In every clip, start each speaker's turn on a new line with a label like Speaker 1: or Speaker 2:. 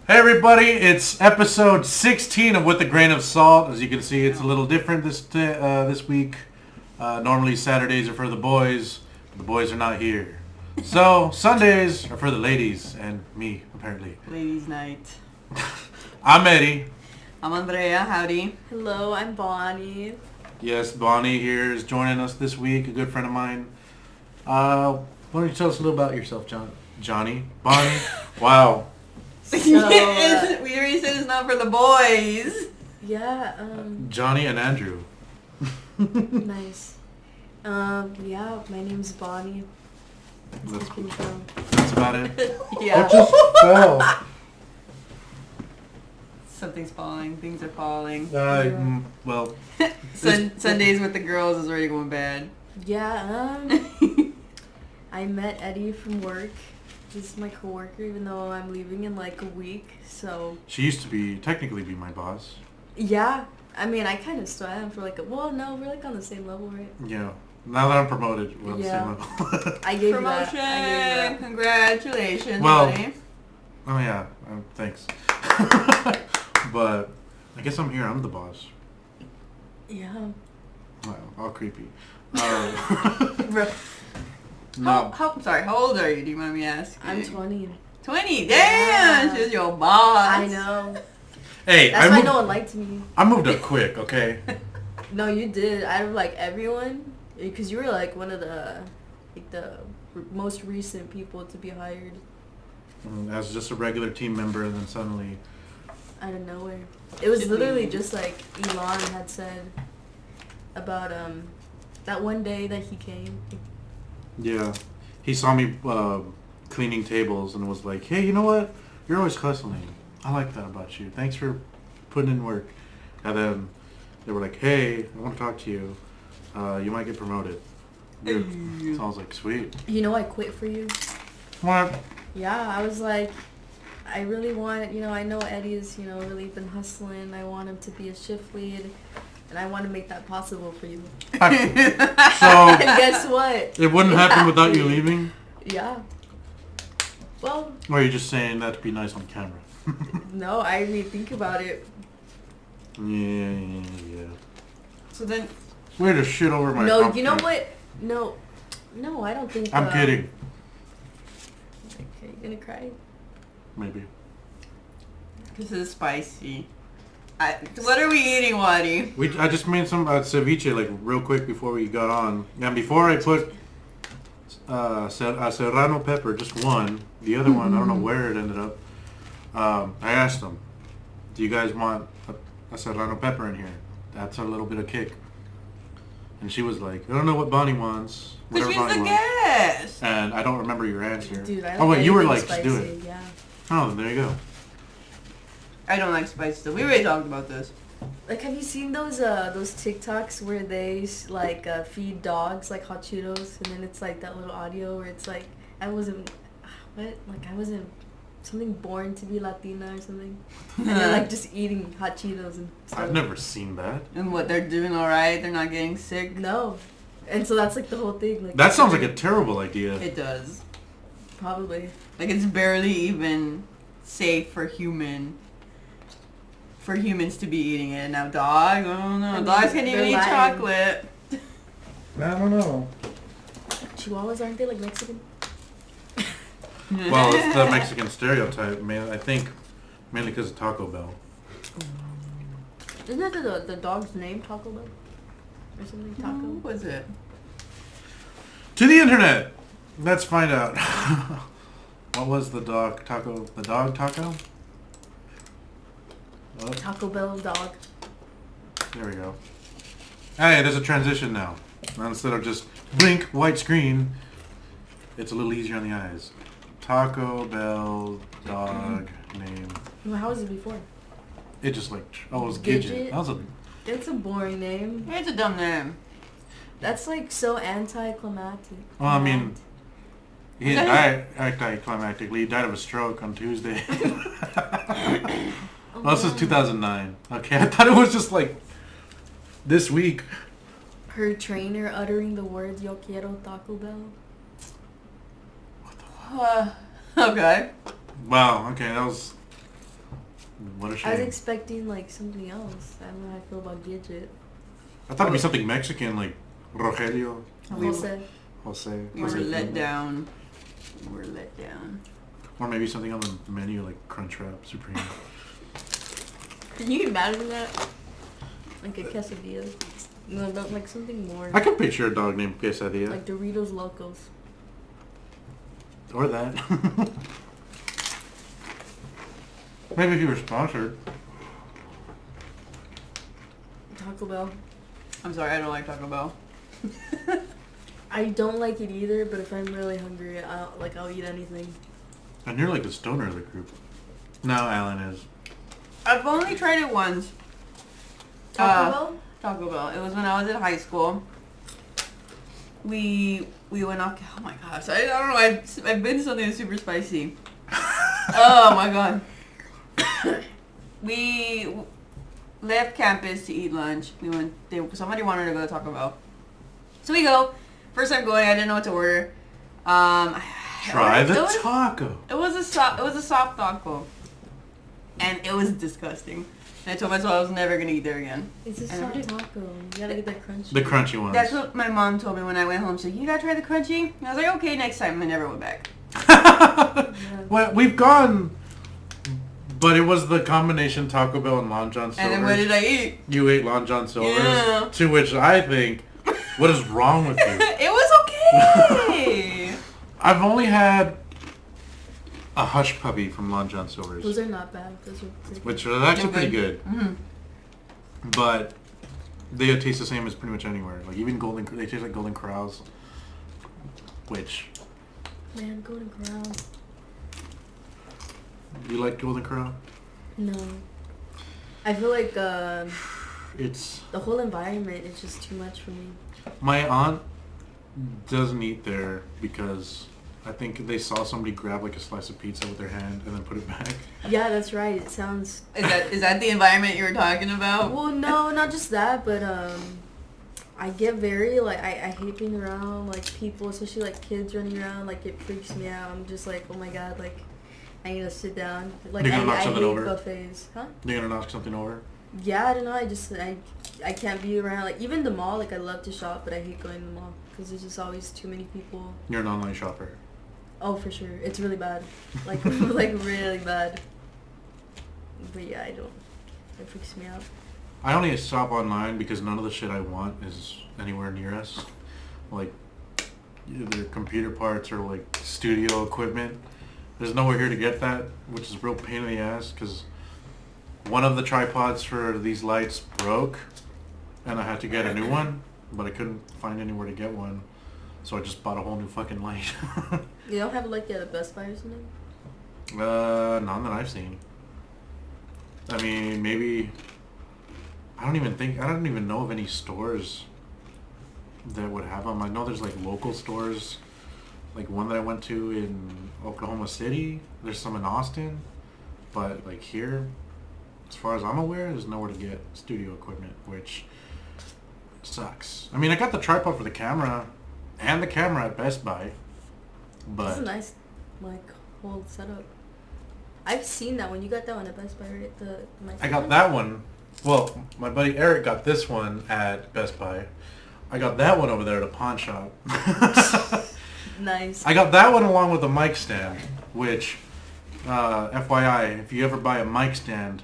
Speaker 1: Hey everybody, it's episode 16 of With a Grain of Salt. As you can see, it's a little different this week. Normally Saturdays are for the boys. The boys are not here. So Sundays are for the ladies and me, apparently.
Speaker 2: Ladies' night.
Speaker 1: I'm Eddie.
Speaker 2: I'm Andrea. Howdy.
Speaker 3: Hello, I'm Bonnie.
Speaker 1: Yes, Bonnie here is joining us this week, a good friend of mine. Why don't you tell us a little about yourself, Johnny? Bonnie? Wow.
Speaker 3: So,
Speaker 2: we already said it's not for the boys.
Speaker 3: yeah,
Speaker 1: Johnny and Andrew.
Speaker 3: nice. Yeah, my name's Bonnie.
Speaker 1: That's,
Speaker 3: Fucking fun.
Speaker 1: that's about it.
Speaker 2: Yeah.
Speaker 1: What just fell?
Speaker 2: Something's falling. Things are falling.
Speaker 1: Well,
Speaker 2: Sundays with the girls is already going bad.
Speaker 3: Yeah, I met Eddie from work. This is my coworker, even though I'm leaving in like a week, so...
Speaker 1: she used to technically be my boss.
Speaker 3: Yeah, I mean, I kind of still am for like well, no, we're like on the same level, right?
Speaker 1: Yeah. Now that I'm promoted, we're on the
Speaker 3: Yeah.
Speaker 1: same level.
Speaker 3: I gave you
Speaker 2: Promotion.
Speaker 3: that.
Speaker 2: Congratulations,
Speaker 1: Well-
Speaker 2: buddy.
Speaker 1: Oh yeah, thanks. But I guess I'm here. I'm the boss.
Speaker 3: Yeah.
Speaker 1: Wow, all creepy.
Speaker 2: How,
Speaker 1: No,
Speaker 2: sorry, how old are you? Do you mind me asking?
Speaker 3: I'm 20.
Speaker 2: 20. Damn,
Speaker 3: Yeah.
Speaker 2: she's your boss.
Speaker 3: I know.
Speaker 1: hey,
Speaker 3: That's why no one liked me.
Speaker 1: I moved up quick. Okay.
Speaker 3: No, you did. Out of like everyone, because you were like one of the most recent people to be hired
Speaker 1: As just a regular team member, and then suddenly,
Speaker 3: out of nowhere. It was literally just like Elon had said about that one day that he came.
Speaker 1: yeah, he saw me cleaning tables and was like, "Hey, you know what? You're always hustling. I like that about you. Thanks for putting in work." And then they were like, "Hey, I want to talk to you. You might get promoted." So I was like, "Sweet."
Speaker 3: You know, I quit for you.
Speaker 1: What?
Speaker 3: Yeah, I was like, I really want, I know Eddie's, really been hustling. I want him to be a shift lead, and I want to make that possible for you.
Speaker 1: So
Speaker 3: And guess what?
Speaker 1: it wouldn't happen without you leaving?
Speaker 3: Yeah. Well,
Speaker 1: Or are you just saying that to be nice on camera?
Speaker 3: no, I didn't even think about it.
Speaker 1: Yeah.
Speaker 2: So then,
Speaker 1: Way to shit over my
Speaker 3: No,
Speaker 1: pumpkin.
Speaker 3: you know what? No, I don't think.
Speaker 1: I'm kidding.
Speaker 3: Okay, you gonna cry?
Speaker 1: Maybe.
Speaker 2: this is spicy. What are we eating, Waddy?
Speaker 1: I just made some ceviche like real quick before we got on. And before I put a serrano pepper, just one. The other one, I don't know where it ended up. I asked them, "Do you guys want a serrano pepper in here? That's a little bit of kick." And she was like, "I don't know what Bonnie wants."
Speaker 2: Because
Speaker 1: Whatever
Speaker 2: she's
Speaker 1: Bonnie
Speaker 2: the
Speaker 1: wants.
Speaker 2: guest.
Speaker 1: And I don't remember your answer.
Speaker 3: Dude, I
Speaker 1: Oh wait, you were
Speaker 3: anything
Speaker 1: like, "Just do
Speaker 3: spicy,
Speaker 1: it."
Speaker 3: Yeah.
Speaker 1: Oh, there you go.
Speaker 2: I don't like spicy stuff. We already talked about this.
Speaker 3: Like, have you seen those TikToks where they like feed dogs like hot Cheetos, and then it's like that little audio where it's like, I wasn't something born to be Latina or something, and they're like just eating hot Cheetos and stuff.
Speaker 1: I've never seen that.
Speaker 2: And what, they're doing all right? They're not getting sick?
Speaker 3: No, and so that's like the whole thing. Like,
Speaker 1: That sounds like a terrible idea.
Speaker 2: It does.
Speaker 3: probably.
Speaker 2: Like, it's barely even safe for humans to be eating it. Now dogs, I don't know.
Speaker 3: I mean,
Speaker 2: Dogs can't even
Speaker 3: they're
Speaker 2: eat
Speaker 3: Latin.
Speaker 2: chocolate.
Speaker 1: I don't know.
Speaker 3: Chihuahuas, aren't they like Mexican?
Speaker 1: Well, it's the Mexican stereotype, man. I think mainly because of Taco Bell.
Speaker 3: Isn't that the dog's name, Taco Bell, or something? Taco.
Speaker 2: What was it?
Speaker 1: To the internet. Let's find out. What was the dog taco? The dog taco? Oh,
Speaker 3: Taco Bell dog.
Speaker 1: there we go. Hey, there's a transition now. Instead of just blink, white screen, it's a little easier on the eyes. Taco Bell dog name.
Speaker 3: Well, how was it before?
Speaker 1: It just it was Gidget.
Speaker 3: Gidget?
Speaker 1: That was a
Speaker 3: It's a boring name.
Speaker 2: It's a dumb name.
Speaker 3: That's like so anticlimactic.
Speaker 1: well, I mean, he died anticlimactically. He died of a stroke on Tuesday. Well, this is 2009. Okay, I thought it was just like this week.
Speaker 3: Her trainer uttering the words "Yo quiero Taco Bell."
Speaker 2: Okay.
Speaker 1: Wow. Okay, that was What a
Speaker 3: I was
Speaker 1: shame.
Speaker 3: expecting like something else. I don't know how I feel about Gidget.
Speaker 1: I thought it'd be something Mexican like Rogelio,
Speaker 3: Jose.
Speaker 1: Jose.
Speaker 2: We were let down. We were let down.
Speaker 1: Or maybe something on the menu like Crunchwrap Supreme.
Speaker 3: Can you imagine that? Like a quesadilla? No, but like something more.
Speaker 1: I can picture a dog named Quesadilla.
Speaker 3: Like Doritos Locos.
Speaker 1: Or that. Maybe if you were sponsored.
Speaker 3: Taco Bell.
Speaker 2: I'm sorry, I don't like Taco Bell.
Speaker 3: I don't like it either, but if I'm really hungry, I'll eat anything.
Speaker 1: And you're like the stoner of the group. No, Alan is.
Speaker 2: I've only tried it once.
Speaker 3: Taco Bell?
Speaker 2: Taco Bell. It was when I was in high school. We went off. Oh my gosh! I don't know. I've been something super spicy. Oh my god. We left campus to eat lunch. Somebody wanted to go to Taco Bell, so we go. First time going, I didn't know what to order.
Speaker 1: Try the taco.
Speaker 2: It was a soft taco, and it was disgusting. And I told myself I was never gonna eat there again.
Speaker 3: It's a soft taco. You gotta get that crunchy.
Speaker 1: The crunchy ones.
Speaker 2: That's what my mom told me when I went home. She's like, "You gotta try the crunchy." And I was like, "Okay, next time." I never went back.
Speaker 3: Yeah.
Speaker 1: Well, we've gone, but it was the combination Taco Bell and Long John Silver's.
Speaker 2: And then what did I eat?
Speaker 1: You ate Long John Silver's.
Speaker 2: Yeah.
Speaker 1: To which I think, what is wrong with you?
Speaker 2: It was okay.
Speaker 1: I've only had a Hush Puppy from Long John Silver's.
Speaker 3: Those are not bad. Those are pretty
Speaker 1: Which was actually pretty good.
Speaker 2: Mm-hmm.
Speaker 1: But they taste the same as pretty much anywhere. Like even they taste like Golden Corrals. Which...
Speaker 3: Man, Golden Corral.
Speaker 1: You like Golden Corral?
Speaker 3: No. I feel like
Speaker 1: It's...
Speaker 3: the whole environment is just too much for me.
Speaker 1: My aunt doesn't eat there because I think they saw somebody grab like a slice of pizza with their hand and then put it back.
Speaker 3: Yeah, that's right. It sounds...
Speaker 2: Is that the environment you were talking about?
Speaker 3: Well, no, not just that, but I get very, like, I hate being around, like, people, especially, like, kids running around. Like, it freaks me out. I'm just like, oh my god, like, I need to sit down. Like,
Speaker 1: You're gonna knock
Speaker 3: I
Speaker 1: something
Speaker 3: hate
Speaker 1: over?
Speaker 3: buffets. Huh?
Speaker 1: You're gonna knock something over?
Speaker 3: Yeah, I don't know. I can't be around. Like, even the mall, like, I love to shop, but I hate going to the mall because there's just always too many people.
Speaker 1: You're an online shopper.
Speaker 3: Oh, for sure. It's really bad. Like, like, really bad. But yeah, I don't. It freaks me out.
Speaker 1: I only shop online because none of the shit I want is anywhere near us. Like, either computer parts or, like, studio equipment. There's nowhere here to get that, which is a real pain in the ass because one of the tripods for these lights broke and I had to get a new one, but I couldn't find anywhere to get one. So I just bought a whole new fucking light.
Speaker 3: You don't have it, like, at a Best Buy or something?
Speaker 1: None that I've seen. I mean, maybe... I don't even know of any stores that would have them. I know there's, like, local stores. Like, one that I went to in Oklahoma City. There's some in Austin. But, like, here, as far as I'm aware, there's nowhere to get studio equipment, which sucks. I mean, I got the tripod for the camera and the camera at Best Buy. But
Speaker 3: It's a nice, like, whole setup. I've seen that one. You got that one at Best Buy, right?
Speaker 1: I got that one. Well, my buddy Eric got this one at Best Buy. I got that one over there at a pawn shop.
Speaker 3: Nice.
Speaker 1: I got that one along with a mic stand, which, FYI, if you ever buy a mic stand,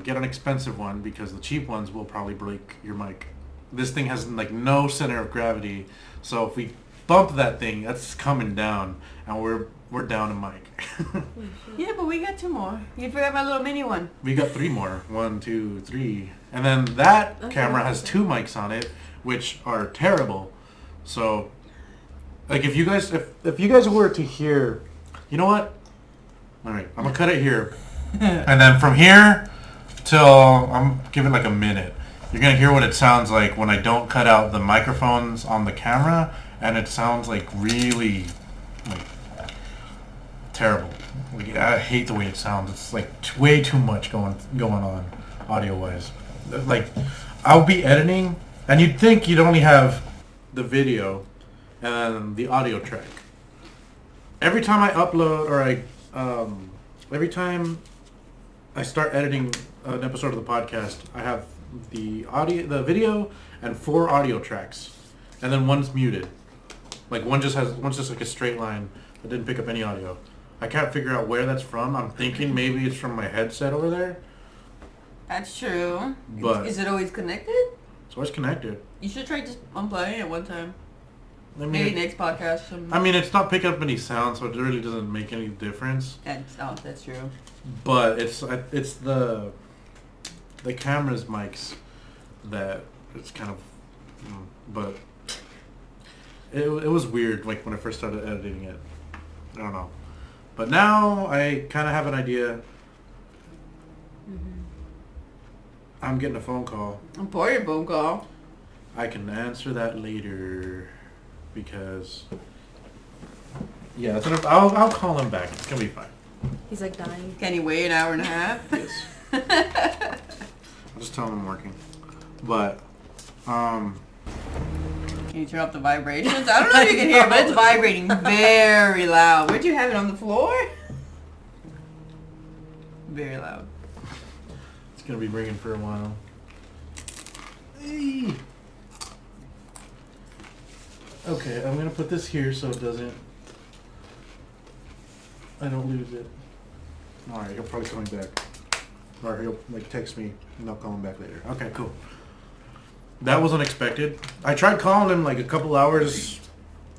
Speaker 1: get an expensive one because the cheap ones will probably break your mic. This thing has, like, no center of gravity, so if we bump that thing, that's coming down, and we're down a mic.
Speaker 2: Yeah, but we got 2 more. You forgot my little mini one.
Speaker 1: We got 3 more. 1, 2, 3. And then that
Speaker 3: Okay.
Speaker 1: camera has 2 mics on it, which are terrible. So, like, if you guys were to hear, you know what? All right, I'm gonna cut it here, and then from here till I'm giving like a minute, you're gonna hear what it sounds like when I don't cut out the microphones on the camera, and it sounds like really, like, terrible. Like, I hate the way it sounds. It's like way too much going on audio wise. Like, I'll be editing and you'd think you'd only have the video and then the audio track. Every time I upload or every time I start editing an episode of the podcast, I have the video, and 4 audio tracks, and then one's muted. Like one's just like a straight line that didn't pick up any audio. I can't figure out where that's from. I'm thinking maybe it's from my headset over there.
Speaker 2: That's true.
Speaker 1: But
Speaker 2: is it always connected?
Speaker 1: It's always connected.
Speaker 2: You should try just unplugging it one time.
Speaker 1: I mean,
Speaker 2: Maybe next podcast.
Speaker 1: I mean, it's not picking up any sound, so it really doesn't make any difference.
Speaker 2: That's true.
Speaker 1: But it's the camera's mics that it's kind of, but it was weird. Like when I first started editing it, I don't know. But now I kind of have an idea. I'm getting a phone call.
Speaker 2: Important phone call.
Speaker 1: I can answer that later because I'll call him back. It's gonna be fine.
Speaker 3: He's like dying.
Speaker 2: Can you wait an hour and a half?
Speaker 1: Yes. I'll just tell him I'm working. But
Speaker 2: Can you turn off the vibrations? I don't know if you can hear it, but it's vibrating very loud. Where'd you have it, on the floor? Very loud.
Speaker 1: it's gonna be ringing for a while. Hey. Okay, I'm gonna put this here so it doesn't. I don't lose it. Alright, he'll probably call me back. Or he'll like text me and I'll call him back later. Okay, cool. That was unexpected. I tried calling him like a couple hours,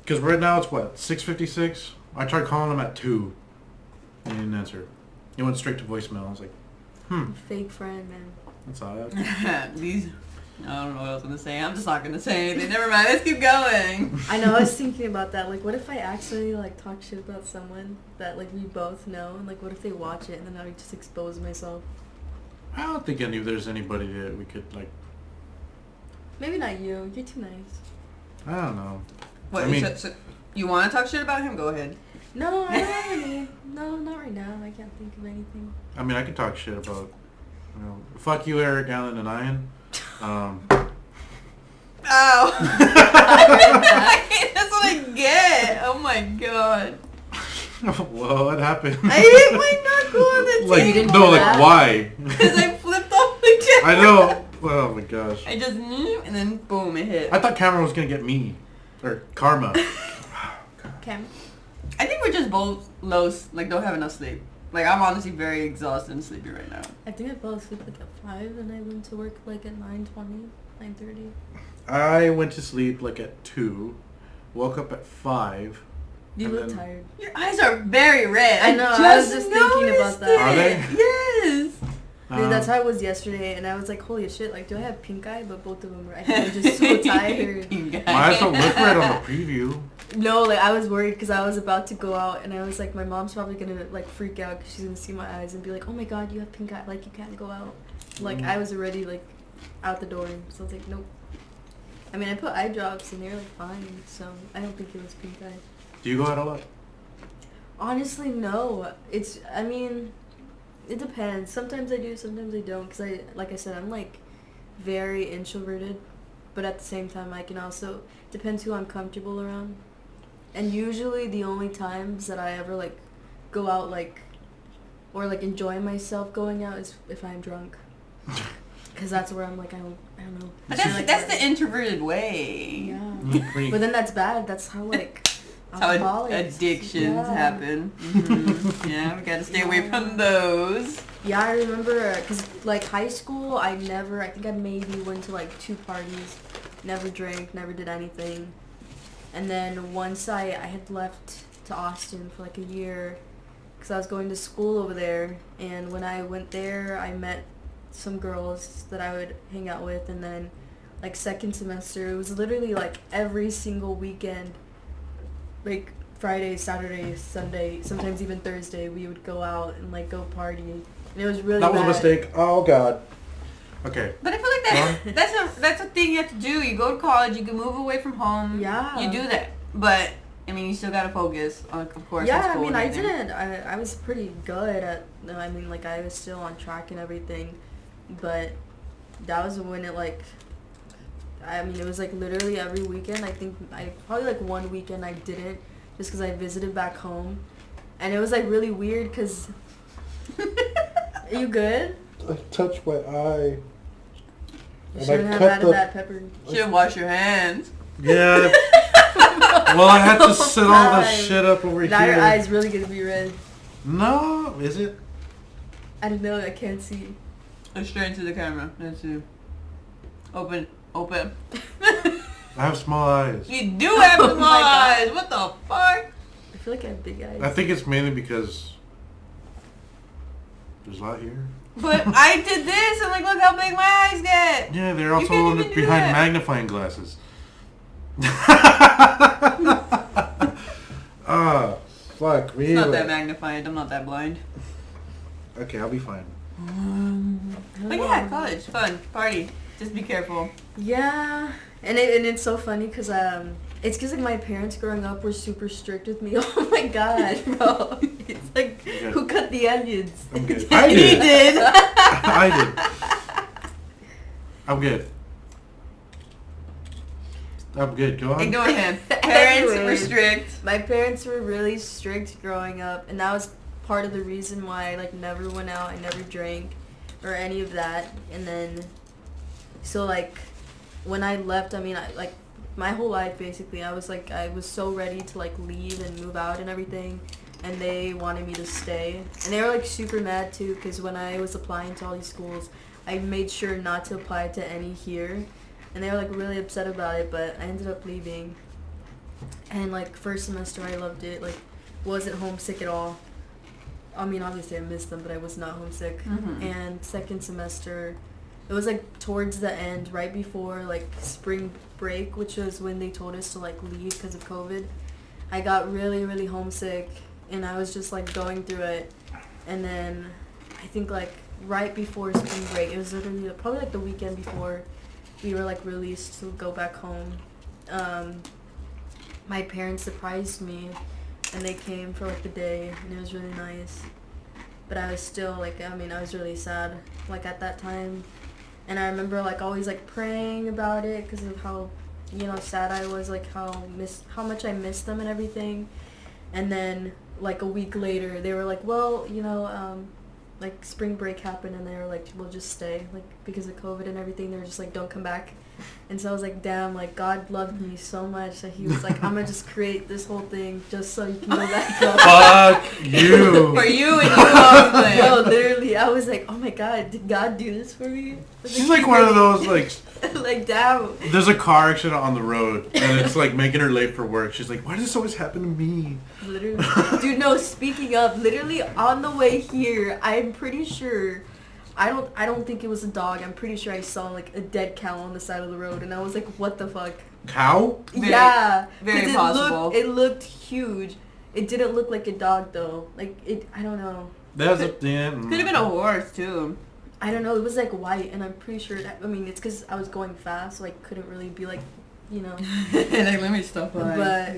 Speaker 1: because right now it's what, 6:56? I tried calling him at 2. He didn't answer. He went straight to voicemail. I was like,
Speaker 3: Fake friend, man.
Speaker 1: that's odd.
Speaker 2: These, I don't know what I was gonna say. I'm just not gonna say anything. Never mind. Let's keep going.
Speaker 3: I know. I was thinking about that. Like, what if I actually like talk shit about someone that like we both know, and like, what if they watch it and then I would just expose myself?
Speaker 1: I don't think there's anybody that we could like.
Speaker 3: Maybe not you. You're too nice.
Speaker 1: I don't know.
Speaker 2: What?
Speaker 1: I mean,
Speaker 2: So you want to talk shit about him? Go ahead.
Speaker 3: No, I don't have any. No, not right now. I can't think of anything.
Speaker 1: I mean, I could talk shit about, fuck you, Eric, Allen, and Ian.
Speaker 2: Oh. That's what I get. Oh my god.
Speaker 1: Whoa, what happened?
Speaker 2: I hit my knuckle on the table.
Speaker 1: No, like why?
Speaker 2: Because I flipped off the camera.
Speaker 1: I know. Oh my gosh.
Speaker 2: I just and then boom, it hit.
Speaker 1: I thought Cameron was gonna get me, or karma.
Speaker 3: Cam.
Speaker 2: I think we're just both low, like don't have enough sleep. Like I'm honestly very exhausted and sleepy right now.
Speaker 3: I think I fell asleep like at 5 and I went to work like at 9:20, 9:30.
Speaker 1: I went to sleep like at 2, woke up at 5.
Speaker 3: You look tired.
Speaker 2: Your eyes are very red.
Speaker 3: I know. I was just thinking about that.
Speaker 1: Are they?
Speaker 2: Yes.
Speaker 3: Dude, that's how I was yesterday, and I was like, holy shit, like, do I have pink eye? But both of them were, I think, were just so tired.
Speaker 1: My eyes don't look red on the preview.
Speaker 3: No, like, I was worried because I was about to go out, and I was like, my mom's probably going to, like, freak out because she's going to see my eyes and be like, oh my god, you have pink eye, like, you can't go out. Like, I was already, like, out the door, so I was like, nope. I mean, I put eye drops, and they were, like, fine, so I don't think it was pink eye.
Speaker 1: Do you go out a lot?
Speaker 3: Honestly, no. I mean, it depends. Sometimes I do, sometimes I don't. Because like I said, I'm like very introverted. But at the same time, I can also, depends who I'm comfortable around. And usually the only times that I ever like go out like, or like enjoy myself going out is if I'm drunk. Because that's where I'm like, I don't know.
Speaker 2: But that's the introverted way.
Speaker 3: Yeah. But then that's bad. That's how like...
Speaker 2: That's how addictions happen. Mm-hmm. Yeah, we gotta stay away from those.
Speaker 3: Yeah, I remember, because, like, high school, I think I maybe went to, like, 2 parties, never drank, never did anything. And then once I had left to Austin for, like, a year, because I was going to school over there, and when I went there, I met some girls that I would hang out with, and then, like, second semester, it was literally, like, every single weekend, like Friday, Saturday, Sunday, sometimes even Thursday, we would go out and like go party, and it was really
Speaker 1: That was
Speaker 3: bad.
Speaker 1: a mistake. Oh god. Okay.
Speaker 2: But I feel like that's a thing you have to do. You go to college, you can move away from home.
Speaker 3: Yeah.
Speaker 2: You do that, but I mean, you still gotta focus on, of course.
Speaker 3: Yeah,
Speaker 2: on school
Speaker 3: I mean,
Speaker 2: and
Speaker 3: I
Speaker 2: everything.
Speaker 3: didn't. I was pretty good at. I mean, like I was still on track and everything, but that was when it like. I mean, it was like literally every weekend. I think probably like one weekend I didn't, just because I visited back home, and it was like really weird because Are you good?
Speaker 4: I touched my eye.
Speaker 3: You shouldn't have added that pepper.
Speaker 2: Should wash your hands.
Speaker 1: Yeah. Well, I had to set all this shit up over
Speaker 3: now
Speaker 1: here.
Speaker 3: Your eye's really gonna be red.
Speaker 1: No, is it?
Speaker 3: I don't know. I can't see.
Speaker 2: Look straight into the camera. That's you. Open.
Speaker 1: I have small eyes.
Speaker 2: You do have
Speaker 3: Oh
Speaker 2: small
Speaker 3: my God.
Speaker 2: eyes. What the fuck?
Speaker 3: I feel like I have big eyes.
Speaker 1: I think it's mainly because there's a lot here.
Speaker 2: But I did this and like, look how big my eyes get.
Speaker 1: Yeah, they're
Speaker 2: You
Speaker 1: also
Speaker 2: can't even do
Speaker 1: behind
Speaker 2: that.
Speaker 1: magnifying glasses. Fuck me.
Speaker 2: It's not that magnified. I'm not that blind.
Speaker 1: Okay, I'll be fine.
Speaker 2: But yeah, college, fun, party. Just be careful.
Speaker 3: Yeah, and it's so funny because it's because like my parents growing up were super strict with me. Oh my god, bro! It's like
Speaker 1: Okay.
Speaker 3: who cut the onions?
Speaker 1: I'm good.
Speaker 2: I did. He did.
Speaker 1: I did. I'm good. I'm good. Go on.
Speaker 2: Ignore him. Parents were
Speaker 3: Anyways.
Speaker 2: strict.
Speaker 3: My parents were really strict growing up, and that was part of the reason why I like never went out, I never drank, or any of that. And then, so like, when I left, I mean, I like my whole life basically, I was so ready to like leave and move out and everything, and they wanted me to stay, and they were like super mad too, because when I was applying to all these schools, I made sure not to apply to any here. And they were like really upset about it, but I ended up leaving. And like first semester I loved it, like wasn't homesick at all. I mean obviously I missed them, but I was not homesick.
Speaker 2: Mhm.
Speaker 3: And second semester, it was like towards the end, right before like spring break, which was when they told us to like leave because of COVID. I got really, really homesick, and I was just like going through it. And then I think like right before spring break, it was literally probably like the weekend before we were like released to go back home, my parents surprised me, and they came for like the day, and it was really nice. But I was still like, I mean, I was really sad like at that time, and I remember like always like praying about it because of how, you know, sad I was, like how much I missed them and everything. And then like a week later they were like, well, you know, like spring break happened, and they were like, we'll just stay, like because of COVID and everything. They were just like, don't come back. And so I was like, damn, like God loved me so much that he was like, I'm gonna just create this whole thing just so you can go back home.
Speaker 1: Fuck you.
Speaker 2: For you and you only.
Speaker 3: No, literally, I was like, oh my God, did God do this for me? I was
Speaker 1: She's like one of those like.
Speaker 3: like, damn.
Speaker 1: There's a car accident on the road, and it's like making her late for work. She's like, why does this always happen to me?
Speaker 3: Literally. Dude, no, speaking of, literally on the way here, I'm pretty sure, I don't think it was a dog. I'm pretty sure I saw like a dead cow on the side of the road, and I was like, what the fuck?
Speaker 1: Cow?
Speaker 3: Yeah.
Speaker 2: Very
Speaker 3: 'Cause
Speaker 2: possible.
Speaker 3: It looked huge. It didn't look like a dog though. Like it, I don't know.
Speaker 1: That's a yeah.
Speaker 2: Could have been a horse too.
Speaker 3: I don't know. It was like white, and I'm pretty sure that, I mean, it's because I was going fast, so I couldn't really be like, you know.
Speaker 2: Like, let me stop by.
Speaker 3: But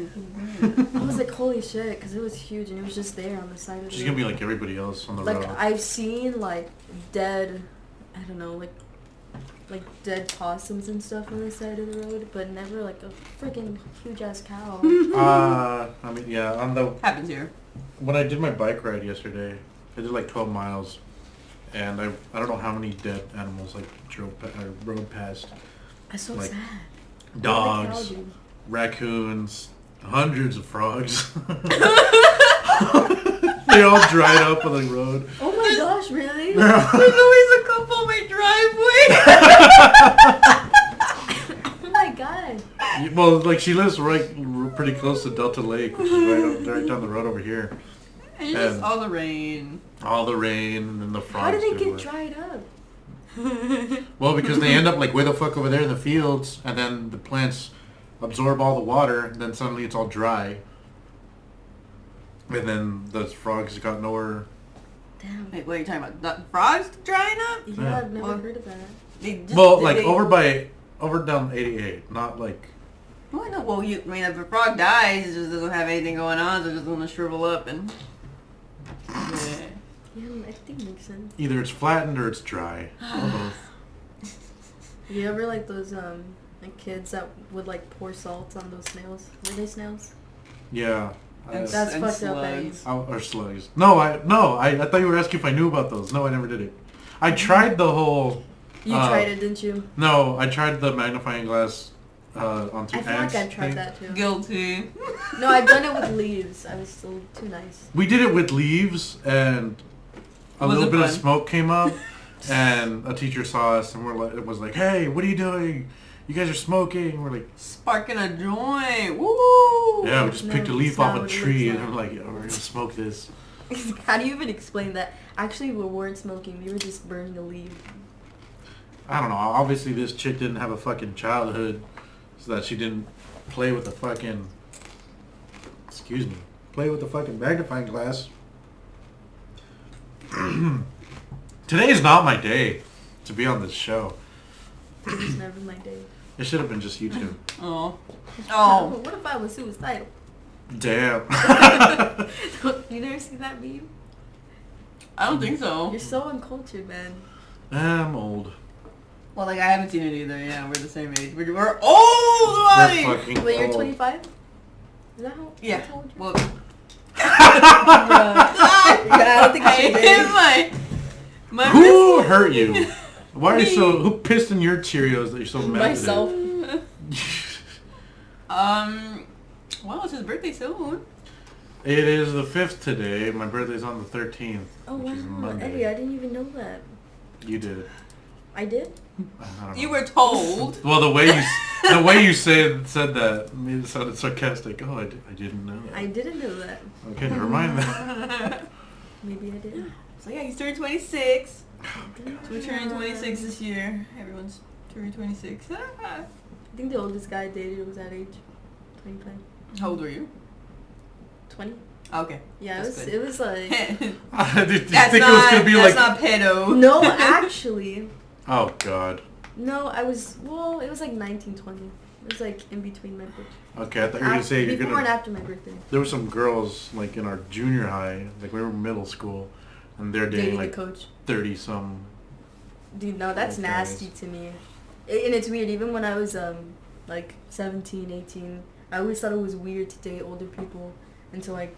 Speaker 3: I was like, holy shit, because it was huge, and it was just there on the side of the
Speaker 1: She's
Speaker 3: road.
Speaker 1: gonna be like everybody else on the
Speaker 3: Like
Speaker 1: road.
Speaker 3: I've seen like dead, I don't know, like dead possums and stuff on the side of the road, but never like a freaking huge ass cow.
Speaker 1: I mean, yeah, on the
Speaker 2: Happens here.
Speaker 1: when I did my bike ride yesterday, I did like 12 miles, and I don't know how many dead animals like rode past.
Speaker 3: That's so
Speaker 1: Like,
Speaker 3: sad.
Speaker 1: Dogs,
Speaker 3: What did the cow do?
Speaker 1: raccoons, hundreds of frogs. They all dried up on the road.
Speaker 3: Oh my gosh, really?
Speaker 2: There's always a couple on my driveway.
Speaker 3: Oh my god.
Speaker 1: Well, like she lives pretty close to Delta Lake, which is right down the road over here.
Speaker 2: And just
Speaker 1: And-
Speaker 2: all the rain.
Speaker 1: All the rain and then the frogs.
Speaker 3: How did they get
Speaker 1: everywhere.
Speaker 3: dried up?
Speaker 1: Well, because they end up like way the fuck over there in the fields, and then the plants absorb all the water, and then suddenly it's all dry. And then those frogs got nowhere.
Speaker 3: Damn.
Speaker 2: Wait, what are you talking about? The frogs drying up?
Speaker 3: Yeah,
Speaker 1: Yeah.
Speaker 3: I've never
Speaker 2: Well,
Speaker 3: heard of that.
Speaker 2: They just,
Speaker 1: Well, like
Speaker 2: they,
Speaker 1: over down 88, not like.
Speaker 2: Oh, I know. Well, I mean, if a frog dies, it just doesn't have anything going on, so it's just gonna shrivel up and. Yeah.
Speaker 3: Yeah, I think it makes sense.
Speaker 1: Either it's flattened or it's dry. Or both.
Speaker 3: You ever like those like kids that would like pour salt on those snails? Were they snails?
Speaker 1: Yeah.
Speaker 3: That's
Speaker 2: and
Speaker 3: fucked up, Eddie.
Speaker 2: slugs.
Speaker 1: Or slugs. No, I thought you were asking if I knew about those. No, I never did it. I tried the whole...
Speaker 3: You tried it, didn't you?
Speaker 1: No, I tried the magnifying glass onto
Speaker 3: I feel
Speaker 1: ants
Speaker 3: like I tried
Speaker 1: thing.
Speaker 3: that too.
Speaker 2: Guilty.
Speaker 3: No, I've done it with leaves. I was still too nice.
Speaker 1: We did it with leaves, and a
Speaker 2: Was
Speaker 1: little
Speaker 2: it
Speaker 1: bit of
Speaker 2: fun?
Speaker 1: smoke came up, and a teacher saw us, and it was like, "Hey, what are you doing? You guys are smoking." We're like,
Speaker 2: Sparking a joint. Woo!
Speaker 1: "Yeah, we just
Speaker 3: No,
Speaker 1: picked a leaf
Speaker 3: it's
Speaker 1: off
Speaker 3: not
Speaker 1: a
Speaker 3: what it
Speaker 1: tree,"
Speaker 3: looks
Speaker 1: and I'm
Speaker 3: like.
Speaker 1: like, "Yeah, we're gonna smoke this."
Speaker 3: How do you even explain that? Actually, we weren't smoking. We were just burning a leaf.
Speaker 1: I don't know. Obviously, this chick didn't have a fucking childhood, so that she didn't play with the fucking. Excuse me. Play with the fucking magnifying glass. Today is not my day to be on this show.
Speaker 3: It was never my day.
Speaker 1: It should have been just YouTube.
Speaker 2: Oh. Oh.
Speaker 3: What if I was suicidal?
Speaker 1: Damn.
Speaker 3: You never seen that meme?
Speaker 2: I don't think so.
Speaker 3: You're so uncultured, man.
Speaker 1: I'm old.
Speaker 2: Well, like, I haven't seen it either. Yeah, we're the same age. We're old,
Speaker 1: We're
Speaker 2: buddy!
Speaker 1: fucking
Speaker 3: Wait, you're
Speaker 1: old.
Speaker 3: 25? Is that how?
Speaker 2: Yeah.
Speaker 3: That's how old you
Speaker 2: Well,
Speaker 3: Yeah, I don't think
Speaker 2: I
Speaker 3: she did.
Speaker 2: hit my
Speaker 1: Who
Speaker 2: wrist.
Speaker 1: hurt you? Why are you so...
Speaker 2: Me.
Speaker 1: Who pissed in your Cheerios that you're so mad
Speaker 3: Myself.
Speaker 1: today?
Speaker 2: Well, it's his birthday soon.
Speaker 1: It is the 5th today. My birthday's on the 13th.
Speaker 3: Oh
Speaker 1: which is
Speaker 3: wow,
Speaker 1: Monday.
Speaker 3: Eddie, I didn't even know that.
Speaker 1: You did.
Speaker 3: I did?
Speaker 1: I don't know.
Speaker 2: You were told.
Speaker 1: Well, the way you said that made it sounded sarcastic. Oh, I didn't know.
Speaker 3: I didn't know that.
Speaker 1: Okay, never mind that.
Speaker 3: Maybe I did.
Speaker 2: So yeah, he's turning 26. We're turning 26 this year. Everyone's turning 26.
Speaker 3: I think the oldest guy I dated was that age. 25.
Speaker 2: How old were you?
Speaker 3: 20?
Speaker 2: Okay.
Speaker 3: Yeah,
Speaker 2: That's
Speaker 3: it was like...
Speaker 1: Did you
Speaker 2: That's
Speaker 1: think
Speaker 2: not,
Speaker 1: it was gonna be
Speaker 2: that's
Speaker 1: like?
Speaker 2: not pedo.
Speaker 3: No, actually.
Speaker 1: Oh God.
Speaker 3: No, I was... Well, it was like 19, 20. It was like in between my birthday.
Speaker 1: Okay, I thought you were gonna say you're
Speaker 3: Before and
Speaker 1: gonna.
Speaker 3: after my birthday.
Speaker 1: There were some girls like in our junior high, like we were in middle school, and they're dating
Speaker 3: Dating
Speaker 1: like
Speaker 3: the coach.
Speaker 1: 30-some.
Speaker 3: Dude, no, that's
Speaker 1: Okay.
Speaker 3: nasty to me. And it's weird, even when I was like 17, 18, I always thought it was weird to date older people until like,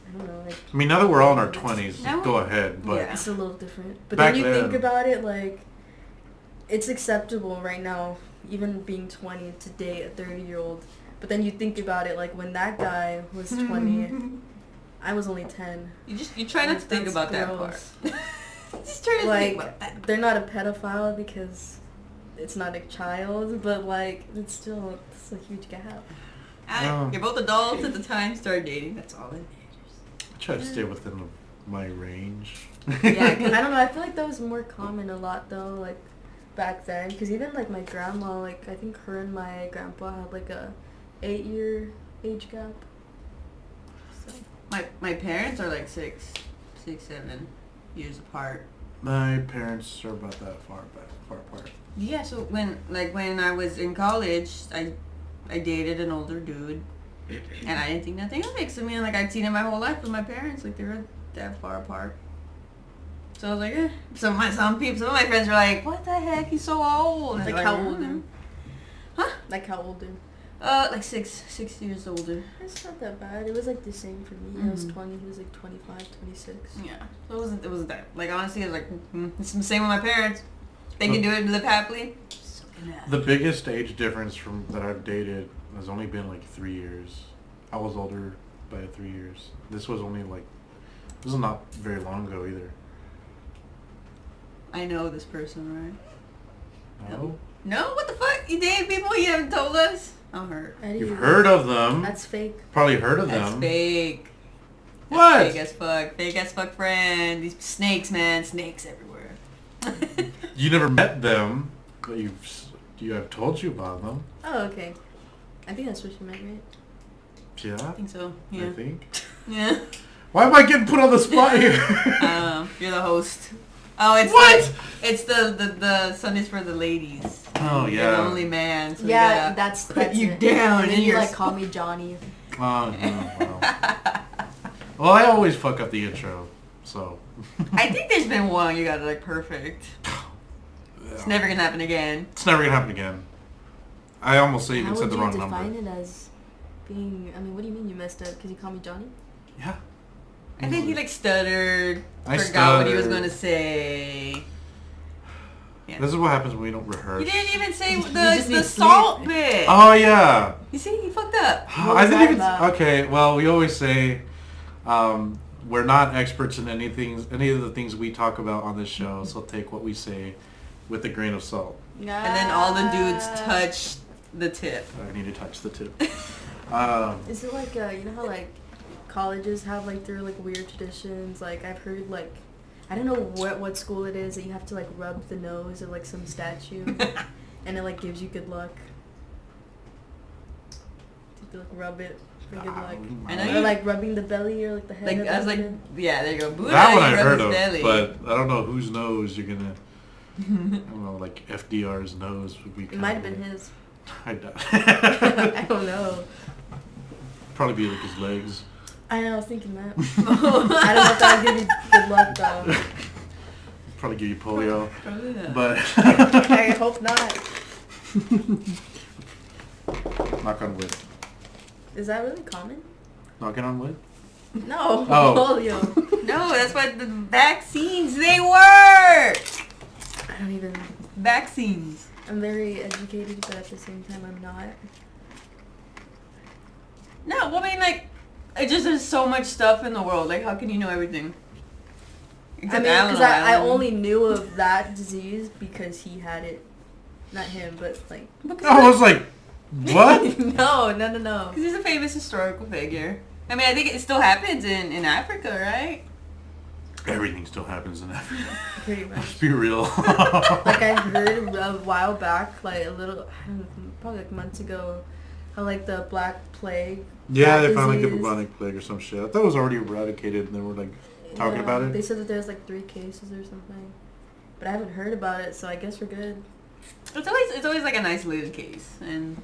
Speaker 3: I don't know, like...
Speaker 1: I mean, now that we're all in our 20s,
Speaker 2: Now-
Speaker 1: go ahead. But
Speaker 2: Yeah.
Speaker 3: It's a little different. But
Speaker 1: Back
Speaker 3: then you think
Speaker 1: then-
Speaker 3: about it, like, it's acceptable right now, even being 20, to date a 30-year-old. But then you think about it, like, when that guy was 20, I was only 10.
Speaker 2: You try not to think
Speaker 3: That's
Speaker 2: about that
Speaker 3: gross.
Speaker 2: part. Just try to think
Speaker 3: Like,
Speaker 2: about that.
Speaker 3: they're not a pedophile because it's not a child, but, like, it's a huge gap.
Speaker 1: Oh.
Speaker 2: You're both adults at the time. Start dating. That's all it matters.
Speaker 1: I try to stay within my range.
Speaker 3: Yeah, 'cause I don't know, I feel like that was more common a lot, though, like, back then. Because even, like, my grandma, like, I think her and my grandpa had, like, a 8-year age gap. So.
Speaker 2: My parents are like 6, 7 years apart.
Speaker 1: My parents are about that far apart.
Speaker 2: Yeah, so when I was in college, I dated an older dude, and I didn't think nothing of it. 'Cause I mean, like, I'd seen it my whole life with my parents, like they were that far apart. So I was like, eh. Some of my friends were like, "What the heck? He's so old." And I
Speaker 3: Like,
Speaker 2: was
Speaker 3: how
Speaker 2: "Mm."
Speaker 3: older?
Speaker 2: Huh?
Speaker 3: Like, how older?
Speaker 2: Like 6 years older.
Speaker 3: It's not that bad. It was, like, the same for me. I was
Speaker 2: Mhm.
Speaker 3: 20, he was, like, 25, 26.
Speaker 2: Yeah. So it wasn't that. Like, honestly, it was like, it's the same with my parents. They can do it and live happily. So can I.
Speaker 1: The biggest age difference from that I've dated has only been like 3 years. I was older by 3 years. This was not very long ago either.
Speaker 2: I know this person, right?
Speaker 1: No?
Speaker 2: No? What the fuck? You dating people you haven't told us? I'm hurt.
Speaker 3: Eddie,
Speaker 1: You've heard of them.
Speaker 3: That's fake.
Speaker 1: Probably heard of
Speaker 2: That's
Speaker 1: them.
Speaker 2: fake. That's
Speaker 1: What?
Speaker 2: Fake as fuck. Fake as fuck friend. These snakes, man. Snakes everywhere.
Speaker 1: You never met them, but I've told you about them.
Speaker 3: Oh, okay. I think that's what you meant, right?
Speaker 1: Yeah,
Speaker 2: I think so. Yeah.
Speaker 1: I think.
Speaker 2: Yeah.
Speaker 1: Why am I getting put on the spot here?
Speaker 2: You're the host. Oh, it's
Speaker 1: What?
Speaker 2: It's the Sundays for the ladies.
Speaker 1: Oh,
Speaker 2: You're
Speaker 1: yeah.
Speaker 2: the only man. So
Speaker 3: Yeah,
Speaker 2: we gotta
Speaker 3: that's
Speaker 2: put you
Speaker 3: it.
Speaker 2: down.
Speaker 3: And
Speaker 2: in
Speaker 3: then you,
Speaker 2: your
Speaker 3: like, call me Johnny.
Speaker 1: Oh, no, wow. Well, I always fuck up the intro, so.
Speaker 2: I think there's been one you got it like perfect. It's never gonna happen again.
Speaker 1: It's never gonna happen again. I almost even
Speaker 3: How
Speaker 1: said
Speaker 3: would
Speaker 1: the
Speaker 3: you
Speaker 1: wrong
Speaker 3: define
Speaker 1: number.
Speaker 3: it as being... I mean, what do you mean you messed up? Because you called me Johnny?
Speaker 1: Yeah.
Speaker 2: I think he like stuttered,
Speaker 1: I
Speaker 2: forgot what he was
Speaker 1: stuttered.
Speaker 2: gonna say. Yeah.
Speaker 1: This is what happens when we don't rehearse.
Speaker 2: You didn't even say
Speaker 3: just
Speaker 2: the
Speaker 3: need
Speaker 2: salt
Speaker 3: sleep.
Speaker 2: bit.
Speaker 1: Oh yeah.
Speaker 2: You see, he fucked up.
Speaker 3: What
Speaker 1: I
Speaker 3: was
Speaker 1: didn't
Speaker 3: that
Speaker 1: even.
Speaker 3: about?
Speaker 1: Okay, well, we always say we're not experts in any of the things we talk about on this show. So take what we say with a grain of salt.
Speaker 2: And then all the dudes touch the tip.
Speaker 1: I need to touch the tip.
Speaker 3: Is it like, you know how, like, colleges have, like, their, like, weird traditions? Like, I've heard, like, I don't know what school it is that you have to, like, rub the nose of, like, some statue. And it, like, gives you good luck. To, like, rub it for good luck.
Speaker 2: I know
Speaker 3: Or,
Speaker 2: you-
Speaker 3: like, rubbing the belly or, like, the head.
Speaker 2: Like
Speaker 3: of
Speaker 2: I was
Speaker 3: the
Speaker 2: like,
Speaker 3: head.
Speaker 2: yeah, there you go. Buddha,
Speaker 1: That one
Speaker 2: you
Speaker 1: I
Speaker 2: rub
Speaker 1: heard
Speaker 2: his
Speaker 1: of,
Speaker 2: belly.
Speaker 1: but I don't know whose nose you're gonna. I don't know, like FDR's nose would be.
Speaker 3: It might have been his.
Speaker 1: I doubt.
Speaker 3: I don't know.
Speaker 1: Probably be like his legs.
Speaker 3: I know, I was thinking that. I don't know if that would give you good luck, though.
Speaker 1: Probably give you polio,
Speaker 2: Probably not.
Speaker 1: but
Speaker 3: I hope not.
Speaker 1: knock on wood.
Speaker 3: Is that really common?
Speaker 1: Knocking on wood.
Speaker 3: No.
Speaker 1: Oh.
Speaker 3: Polio.
Speaker 2: No, that's what the vaccines they work.
Speaker 3: I don't even...
Speaker 2: Vaccines.
Speaker 3: I'm very educated, but at the same time, I'm not.
Speaker 2: No, well, I mean, like, it just there's so much stuff in the world. Like, how can you know everything?
Speaker 3: I
Speaker 2: Except
Speaker 3: mean, because
Speaker 2: Alan
Speaker 3: I
Speaker 2: Island.
Speaker 3: only knew of that disease because he had it. Not him, but like...
Speaker 1: I was like, what?
Speaker 3: No.
Speaker 2: Because he's a famous historical figure. I mean, I think it still happens in Africa, right?
Speaker 1: Everything still happens in Africa.
Speaker 3: Pretty much.
Speaker 1: Let's be real.
Speaker 3: Like, I heard a while back, like a little, I don't know, probably like months ago, how like the Black Plague.
Speaker 1: Yeah,
Speaker 3: that
Speaker 1: they found like a
Speaker 3: disease-
Speaker 1: bubonic plague or some shit. I thought it was already eradicated, and they were like talking
Speaker 3: Yeah,
Speaker 1: about it.
Speaker 3: They said that there's like 3 cases or something, but I haven't heard about it, so I guess we're good.
Speaker 2: It's always like an isolated case, and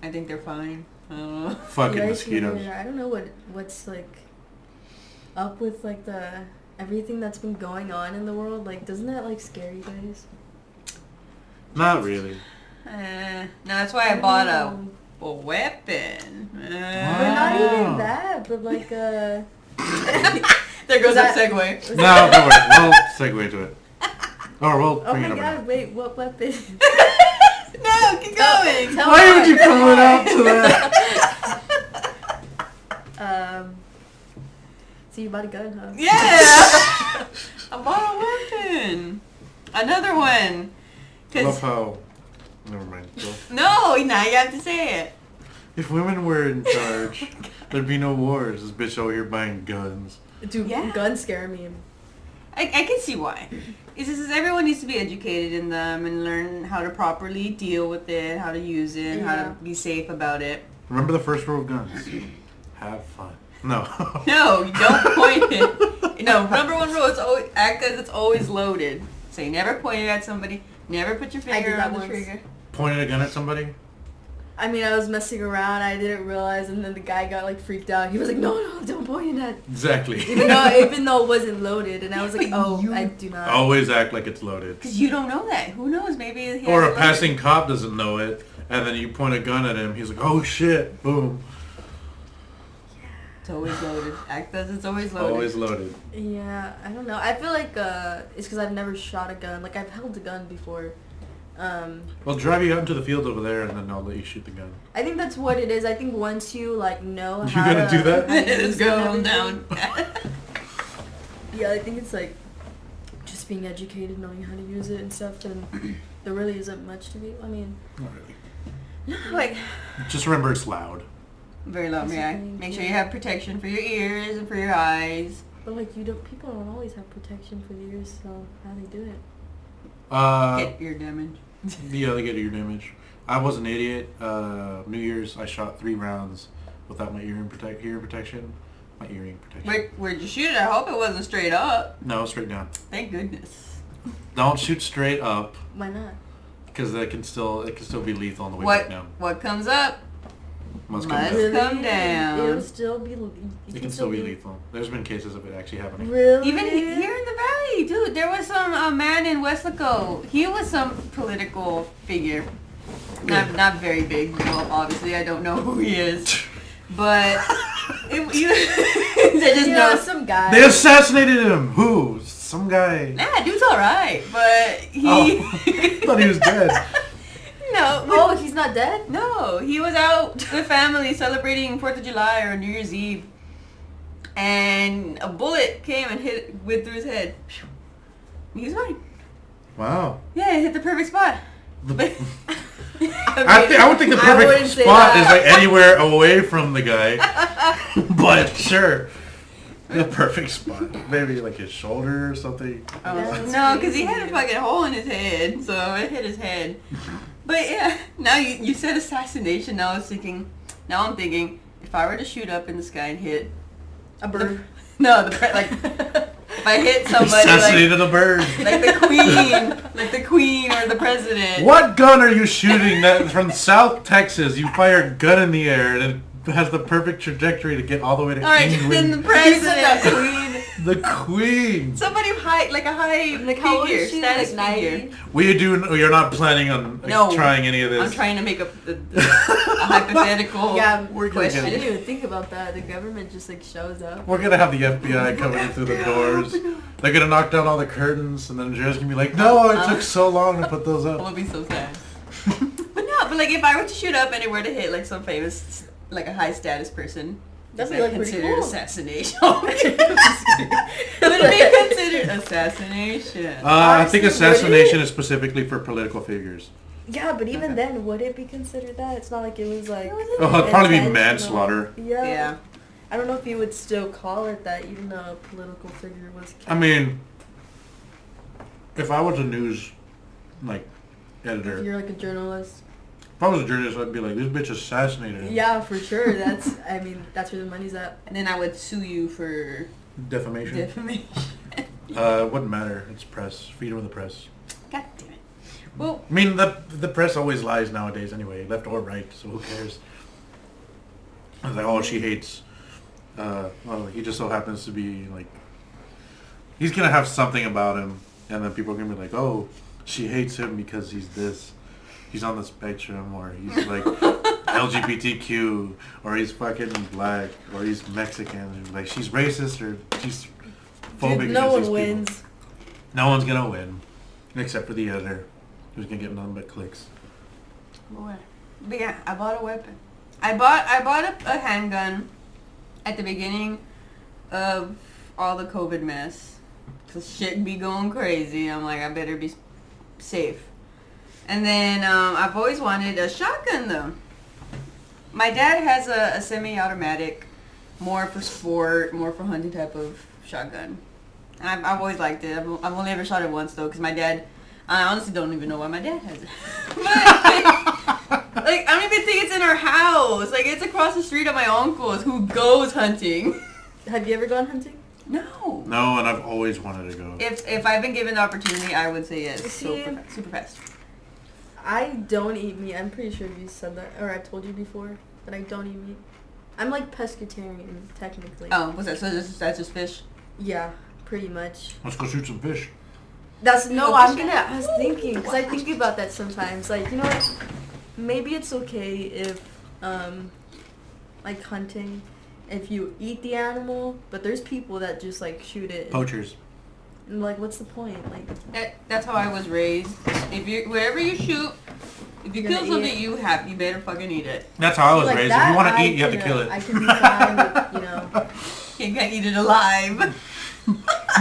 Speaker 2: I think they're fine. I don't know.
Speaker 1: Fucking
Speaker 3: Yeah,
Speaker 1: mosquitoes.
Speaker 3: yeah, I don't know what's like up with like the everything that's been going on in the world. Like, doesn't that like scare you guys?
Speaker 1: Not really.
Speaker 2: No, that's why I bought
Speaker 3: know.
Speaker 2: a weapon.
Speaker 3: But not
Speaker 1: Wow.
Speaker 3: even that. But like
Speaker 2: There goes
Speaker 3: that-
Speaker 2: that segue.
Speaker 1: No, don't worry. We'll segue to it. Or we'll
Speaker 3: Oh
Speaker 1: bring
Speaker 3: my
Speaker 1: it up.
Speaker 3: god! Wait, what weapon?
Speaker 2: No, keep going.
Speaker 3: Tell
Speaker 1: Why
Speaker 3: me.
Speaker 1: would you pull it out to that?
Speaker 3: So you bought a gun, huh?
Speaker 2: Yeah. I bought a weapon. Another one.
Speaker 1: I love
Speaker 2: 'Cause
Speaker 1: how. Never mind. Go.
Speaker 2: no, now you have to say it.
Speaker 1: If women were in charge, there'd be no wars. This bitch over here buying guns.
Speaker 3: Dude,
Speaker 2: Yeah.
Speaker 3: guns scare me.
Speaker 2: I can see why. It's just everyone needs to be educated in them and learn how to properly deal with it, how to use it, how
Speaker 3: Yeah.
Speaker 2: to be safe about it.
Speaker 1: Remember the first rule of guns? Have fun. No.
Speaker 2: No, you don't point it. No, number one rule is always act as it's always loaded. So you never point it at somebody. Never put your
Speaker 3: I did
Speaker 2: finger
Speaker 3: that
Speaker 2: on the
Speaker 3: once.
Speaker 2: trigger.
Speaker 1: Pointed a gun at somebody?
Speaker 3: I mean, I was messing around. I didn't realize, and then the guy got like freaked out. He was like, "No, don't point it at."
Speaker 1: Exactly.
Speaker 3: Even though it wasn't loaded, and I was like,
Speaker 2: But
Speaker 3: "Oh,
Speaker 2: you-
Speaker 3: I do not."
Speaker 1: Always act like it's loaded.
Speaker 2: Because you don't know that. Who knows? Maybe he
Speaker 1: Or
Speaker 2: has
Speaker 1: a
Speaker 2: it
Speaker 1: passing cop doesn't know it, and then you point a gun at him. He's like, "Oh shit!" Boom.
Speaker 2: It's always loaded. Act as it's always loaded.
Speaker 1: Always loaded.
Speaker 3: Yeah, I don't know. I feel like it's because I've never shot a gun. Like I've held a gun before.
Speaker 1: Well, drive you out into the field over there, and then I'll let you shoot the gun.
Speaker 3: I think that's what it is. I think once you like know
Speaker 1: You
Speaker 3: how
Speaker 1: gonna
Speaker 3: to
Speaker 1: do that?
Speaker 3: how to
Speaker 2: It's
Speaker 3: use it and
Speaker 2: going
Speaker 3: everything.
Speaker 2: down.
Speaker 3: Yeah, I think it's like just being educated, knowing how to use it and stuff. And there really isn't much to be. I mean,
Speaker 1: Not really.
Speaker 3: like
Speaker 1: Just remember it's loud.
Speaker 2: Very loud,
Speaker 3: That's the
Speaker 2: yeah.
Speaker 3: thing,
Speaker 2: Make sure
Speaker 3: yeah.
Speaker 2: you have protection for your ears and for your eyes.
Speaker 3: but like you don't. People don't always have protection for the ears, so how they do it?
Speaker 2: Get ear damage.
Speaker 1: Yeah, they get ear damage. I was an idiot. New Year's, I shot 3 rounds without my hearing protection. My earring protection.
Speaker 2: Where'd you shoot it? I hope it wasn't straight up.
Speaker 1: No, straight down.
Speaker 2: Thank goodness.
Speaker 1: Don't shoot straight up,
Speaker 3: Why not?
Speaker 1: because it can still be lethal on the way back down.
Speaker 2: What comes up?
Speaker 1: Must come
Speaker 2: Must
Speaker 1: down.
Speaker 2: come down.
Speaker 3: It'll still be.
Speaker 1: It can still be lethal. There's been cases of it actually happening.
Speaker 3: Really?
Speaker 2: Even here in the valley, dude, there was some man in Westlaco. He was some political figure. Not very big. Well, obviously, I don't know who he is. But they just know.
Speaker 3: some guy.
Speaker 1: They assassinated him. Who? Some guy.
Speaker 2: Nah, dude's alright, but he.
Speaker 1: I thought he was dead.
Speaker 2: No.
Speaker 3: Oh, he's not dead?
Speaker 2: No, he was out with family celebrating 4th of July or New Year's Eve. And a bullet came and went through his head. He's fine.
Speaker 1: Wow.
Speaker 2: Yeah, it hit the perfect spot.
Speaker 1: I would think the perfect spot is like anywhere away from the guy. But sure. The perfect spot. Maybe like his shoulder or something.
Speaker 2: No, because he had a fucking hole in his head, so it hit his head. But yeah, now you said assassination. Now I'm thinking, if I were to shoot up in the sky and hit
Speaker 3: A bird.
Speaker 2: like if I hit somebody
Speaker 1: assassinated a bird.
Speaker 2: like the queen or the president.
Speaker 1: What gun are you shooting that from South Texas? You fire a gun in the air and it has the perfect trajectory to get all the way to
Speaker 2: All right,
Speaker 1: England.
Speaker 2: then the president.
Speaker 3: The queen.
Speaker 1: The queen.
Speaker 2: Somebody high, like a high
Speaker 3: Like how old
Speaker 2: figure,
Speaker 3: is she?
Speaker 2: status
Speaker 3: Like
Speaker 2: figure.
Speaker 3: 90?
Speaker 1: You're not planning on trying any of this.
Speaker 2: I'm trying to make a hypothetical
Speaker 3: Yeah,
Speaker 1: We're gonna
Speaker 3: I
Speaker 2: question.
Speaker 3: didn't even think about that. The government just like shows up.
Speaker 1: We're gonna have the FBI coming in through the doors. They're gonna knock down all the curtains, and then Andrea's gonna be like, "No, it took so long to put those
Speaker 2: That
Speaker 1: up."
Speaker 2: would be so sad. But like if I were to shoot up anywhere to hit like some famous, like a high status person,
Speaker 3: That'd
Speaker 2: is
Speaker 3: be
Speaker 2: that
Speaker 3: like pretty
Speaker 2: considered
Speaker 3: cool.
Speaker 2: assassination? Would it be considered assassination?
Speaker 1: I think
Speaker 3: Honestly,
Speaker 1: assassination is specifically for political figures.
Speaker 3: Yeah, but even
Speaker 2: Okay.
Speaker 3: then, would it be considered that? It's not like it was like.
Speaker 1: Oh, it'd probably be
Speaker 3: intentional.
Speaker 1: manslaughter.
Speaker 3: Yeah.
Speaker 2: Yeah.
Speaker 3: I don't know if you would still call it that, even though a political figure was.
Speaker 1: I mean, if I was a news,
Speaker 3: If
Speaker 1: editor,
Speaker 3: you're like a journalist.
Speaker 1: if I was a journalist, I'd be like, "This bitch assassinated him."
Speaker 3: Yeah, for sure. That's. I mean, that's where the money's at.
Speaker 2: And then I would sue you for
Speaker 1: Defamation.
Speaker 2: defamation.
Speaker 1: It wouldn't matter. It's press. Freedom of the press.
Speaker 2: God damn it. Well,
Speaker 1: I mean, the press always lies nowadays anyway, left or right, so who cares? I was like, oh, she hates, well, he just so happens to be, like, he's going to have something about him, and then people are going to be like, oh, she hates him because he's this, he's on the spectrum, or he's, like, LGBTQ, or he's fucking black, or he's Mexican, like, she's racist, or she's phobic
Speaker 3: Dude,
Speaker 1: against
Speaker 3: no one
Speaker 1: these people.
Speaker 3: wins.
Speaker 1: No one's going to win, except for the editor. Who's gonna get nothing but clicks?
Speaker 2: but yeah, I bought a weapon. I bought a handgun at the beginning of all the COVID mess. Cause shit be going crazy. I'm like, I better be safe. And then I've always wanted a shotgun though. My dad has a semi-automatic, more for sport, more for hunting type of shotgun. And I've always liked it. I've only ever shot it once though, cause my dad. I honestly don't even know why my dad has it. But, like, I don't even think it's in our house. Like, it's across the street of my uncle's who goes hunting.
Speaker 3: Have you ever gone hunting?
Speaker 2: No.
Speaker 1: No, and I've always wanted to go.
Speaker 2: If I've been given the opportunity, I would say yes.
Speaker 3: See,
Speaker 2: Super fast.
Speaker 3: I don't eat meat. I'm pretty sure you said that, or I told you before that I don't eat meat. I'm like pescatarian, technically.
Speaker 2: Oh, what's that? So that's just fish?
Speaker 3: Yeah, pretty much.
Speaker 1: Let's go shoot some fish.
Speaker 3: I was thinking, because I think about that sometimes. Like, you know what? Maybe it's okay if, like hunting, if you eat the animal, but there's people that just like shoot it.
Speaker 1: Poachers.
Speaker 3: And like, what's the point? Like,
Speaker 2: That's how I was raised. Wherever you shoot, if you
Speaker 3: You're
Speaker 2: kill
Speaker 3: gonna
Speaker 2: something
Speaker 3: eat it.
Speaker 2: you better fucking eat it.
Speaker 1: That's how I was
Speaker 3: like
Speaker 1: raised.
Speaker 3: that,
Speaker 1: If you want to
Speaker 3: I
Speaker 1: eat, you have to
Speaker 3: can,
Speaker 1: kill it.
Speaker 3: I can be fine with, you know.
Speaker 2: You can't eat it alive.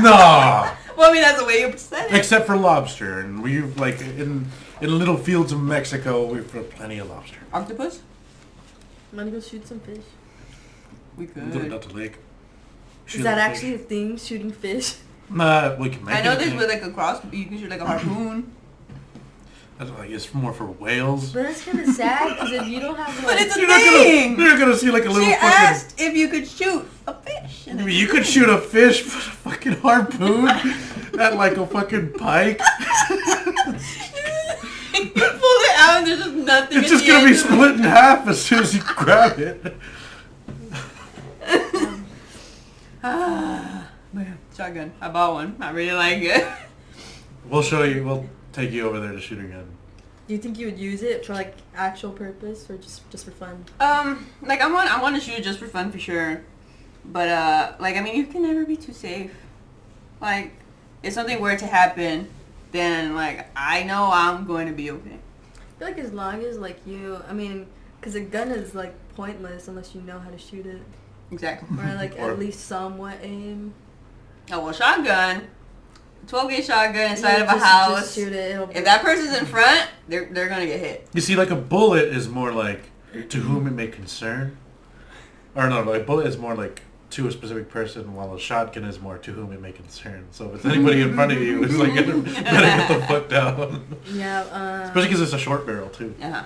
Speaker 1: No.
Speaker 2: Well, I mean, that's the way you said it.
Speaker 1: Except for lobster, and we like in little fields of Mexico, we've got plenty of lobster.
Speaker 2: Octopus?
Speaker 3: I'm gonna go shoot some fish.
Speaker 2: We
Speaker 1: We go
Speaker 2: could.
Speaker 1: down to the lake.
Speaker 3: Is
Speaker 1: Shoot
Speaker 3: that
Speaker 1: a
Speaker 3: actually
Speaker 1: fish.
Speaker 3: a thing, shooting fish?
Speaker 1: Nah, we can make
Speaker 2: I know
Speaker 1: it a
Speaker 2: there's
Speaker 1: thing.
Speaker 2: with like a cross. You can shoot like a harpoon.
Speaker 1: That's like it's more for whales.
Speaker 3: But that's kind of sad, because if you don't have
Speaker 2: But
Speaker 3: like...
Speaker 2: it's a
Speaker 1: You're not
Speaker 2: thing.
Speaker 1: gonna, you're gonna see like a little
Speaker 2: She
Speaker 1: fucking.
Speaker 2: asked if you could shoot a fish.
Speaker 1: I mean, you could shoot a fish with a fucking harpoon at like a fucking pike.
Speaker 2: You pull it out and there's just nothing.
Speaker 1: It's
Speaker 2: at
Speaker 1: just
Speaker 2: the
Speaker 1: gonna
Speaker 2: end
Speaker 1: be
Speaker 2: of it.
Speaker 1: split in half as soon as you grab it.
Speaker 2: Man, shotgun. I bought one. I really like it.
Speaker 1: We'll show you. We'll take you over there to shoot again.
Speaker 3: Do you think you would use it for like actual purpose or just for fun?
Speaker 2: Like I want to shoot it just for fun for sure, but like I mean you can never be too safe. Like if something were to happen, then like I know I'm going to be okay.
Speaker 3: I feel like as long as like I mean, because a gun is like pointless unless you know how to shoot it.
Speaker 2: Exactly.
Speaker 3: Or like at least somewhat aim.
Speaker 2: Oh well, shotgun. 12-gauge shotgun inside
Speaker 3: You
Speaker 2: of a
Speaker 3: just
Speaker 2: house.
Speaker 3: shoot it.
Speaker 2: If that person's in front, they're gonna get hit.
Speaker 1: You see, like a bullet is more like to whom it may concern. Or no, like a bullet is more like to a specific person, while a shotgun is more to whom it may concern. So if it's anybody in front of you, it's like better get the foot down.
Speaker 3: Yeah.
Speaker 1: Especially because it's a short barrel too.
Speaker 2: Uh-huh.